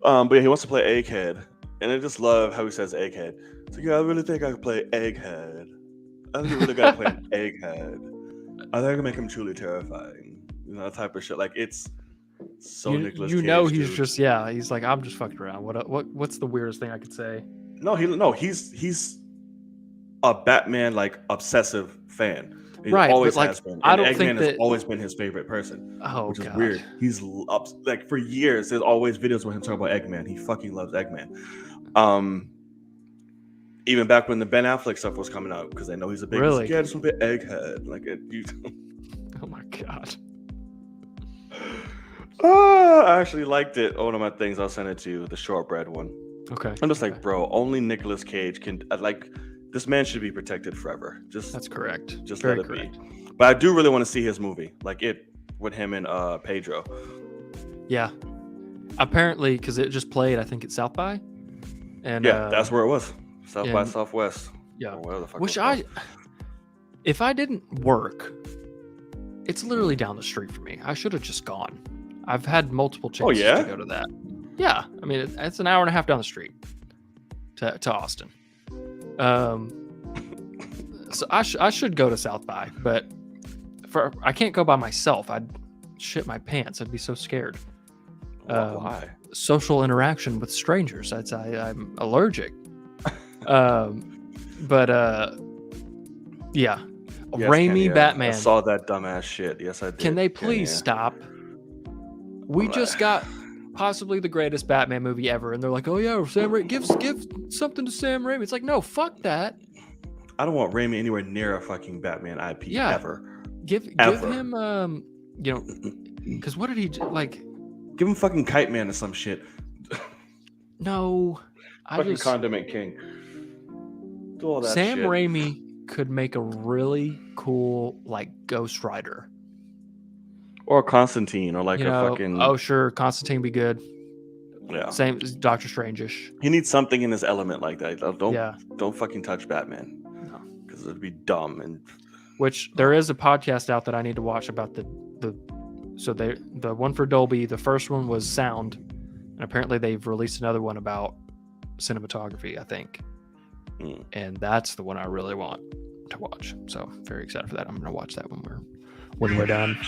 But yeah, he wants to play Egghead, and I just love how he says Egghead. It's like, yeah, I really think I could play Egghead. I think you really gotta play an Egghead. I think I can make him truly terrifying. That type of shit. Like it's so Nicolas Cage. He's dude. just he's like, I'm just fucking around. What's the weirdest thing I could say? He's a Batman like obsessive fan. He Right, always but, like, has been. And I don't Eggman think has that- always been his favorite person. Oh, which is God. weird. He's like for years. There's always videos with him talking about Eggman. He fucking loves Eggman. Even back when the Ben Affleck stuff was coming out, because I know he's a big Really? yeah, just a bit Egghead. Like it. Oh my God. I actually liked it. One of my things, I'll send it to you. The shortbread one. Okay. I'm just okay. like, bro, only Nicolas Cage can like. This man should be protected forever. That's correct. Just Very let it correct. be. But I do really want to see his movie, like it with him and Pedro. Yeah. Apparently, because it just played, I think it's South by. And Yeah, that's where it was. South by and- Southwest. yeah. Or whatever the fuck Which it was. if I didn't work, it's literally down the street from me. I should have just gone. I've had multiple chances yeah? to go to that. Yeah, I mean it's an hour and a half down the street to Austin. So I should go to South by, but I can't go by myself. I'd shit my pants. I'd be so scared. Why? Social interaction with strangers. I'm allergic. But yeah. Yes, Raimi Kenny, Batman. I saw that dumbass shit. Yes, I did. Can they Kenny, please yeah. stop? We just got possibly the greatest Batman movie ever, and they're like, "Oh yeah, Sam Raimi, give something to Sam Raimi." It's like, no, fuck that. I don't want Raimi anywhere near a fucking Batman IP Yeah. ever. Give Ever. him because what did he like? Give him fucking Kite Man or some shit. No, I Fucking just Condiment King. Do all that Sam shit. Raimi could make a really cool like Ghost Rider. Or Constantine, or like You a know, fucking oh sure, Constantine be good. yeah. Same as Doctor Strange-ish. He needs something in his element like that. Yeah. Don't fucking touch Batman. No. Because it'd be dumb and Which there is a podcast out that I need to watch about the one for Dolby. The first one was sound, and apparently they've released another one about cinematography, I think. And that's the one I really want to watch. So very excited for that. I'm gonna watch that when we're done.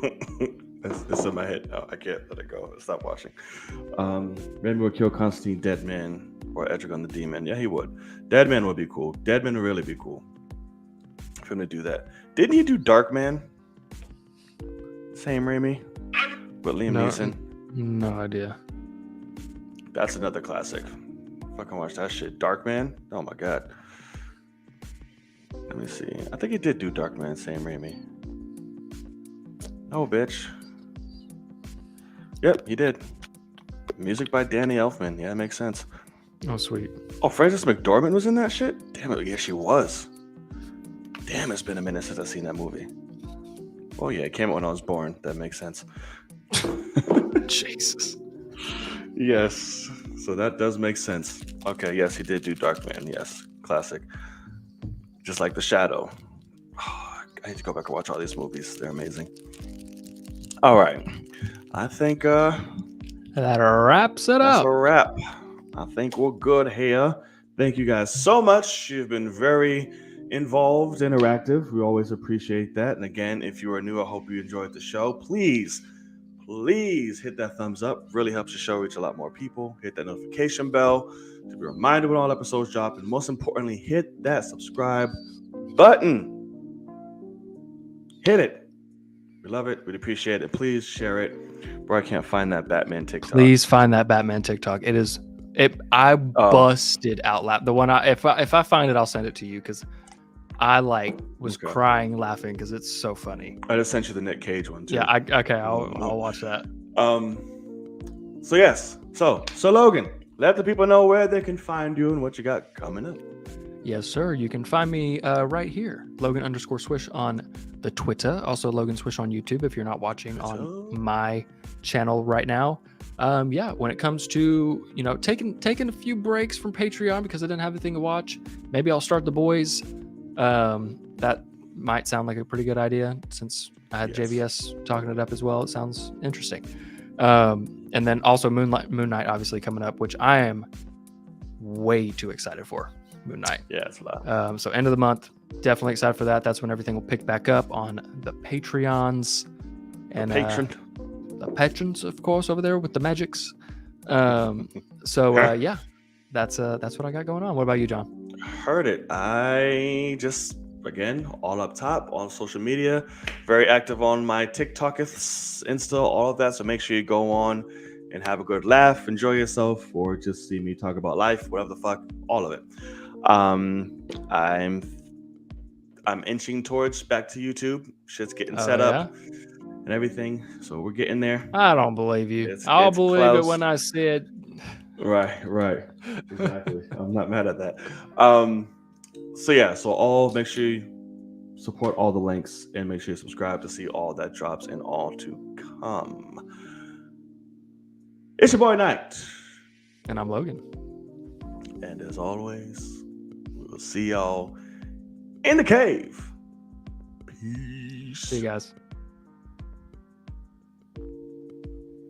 it's in my head. Oh, I can't let it go. Stop watching. Raimi would kill Constantine, Deadman, or Etrigan the Demon. Yeah, he would. Deadman would be cool. Deadman would really be cool. For him to do that. Didn't he do Darkman? Same Raimi? With Liam Neeson? No idea. That's another classic. Fucking watch that shit. Darkman? Oh my god. Let me see. I think he did do Darkman, same Raimi. Oh, bitch. Yep, he did. Music by Danny Elfman. Yeah, that makes sense. Oh sweet. Oh, Frances McDormand was in that shit? Damn it, yeah, she was. Damn, it's been a minute since I've seen that movie. Oh yeah, it came out when I was born. That makes sense. Jesus. Yes. So that does make sense. Okay, yes, he did do Darkman. Yes, classic. Just like The Shadow. Oh, I need to go back and watch all these movies. They're amazing. All right. I think That wraps it that's up. a wrap. I think we're good here. Thank you guys so much. You've been very involved, interactive. We always appreciate that. And again, if you are new, I hope you enjoyed the show. Please hit that thumbs up. Really helps the show reach a lot more people. Hit that notification bell to be reminded when all episodes drop. And most importantly, hit that subscribe button. Hit it. We love it. We'd appreciate it. Please share it. Bro, I can't find that Batman TikTok. Please find that Batman TikTok. I busted out loud. The one if I find it, I'll send it to you because I was Okay. crying laughing because it's so funny. I just sent you the Nick Cage one too. Yeah, I'll watch that. So yes. So Logan, let the people know where they can find you and what you got coming up. Yes, sir. You can find me right here, Logan_Swish on the Twitter. Also, Logan Swish on YouTube if you're not watching on my channel right now. Yeah, when it comes to taking a few breaks from Patreon because I didn't have anything to watch, maybe I'll start The Boys. That might sound like a pretty good idea since I had Yes. JVS talking it up as well. It sounds interesting. And then also Moon Knight obviously coming up, which I am way too excited for. Moon Knight. Yeah, it's a lot. So end of the month, definitely excited for that. That's when everything will pick back up on the Patreons and the patrons, of course, over there with the magics. Yeah, that's what I got going on. What about you, John? Heard it. I just, again, all up top on social media, very active on my TikTok, Insta, all of that. So make sure you go on and have a good laugh, enjoy yourself, or just see me talk about life, whatever the fuck, all of it. I'm inching towards back to YouTube. Shit's getting set up and everything, so we're getting there. I don't believe you. I'll believe close. it when I see it. Right, exactly. I'm not mad at that. So all make sure you support all the links and make sure you subscribe to see all that drops and all to come. It's your boy Knight, and I'm Logan. And as always, we will see y'all in the cave. Peace. See you guys.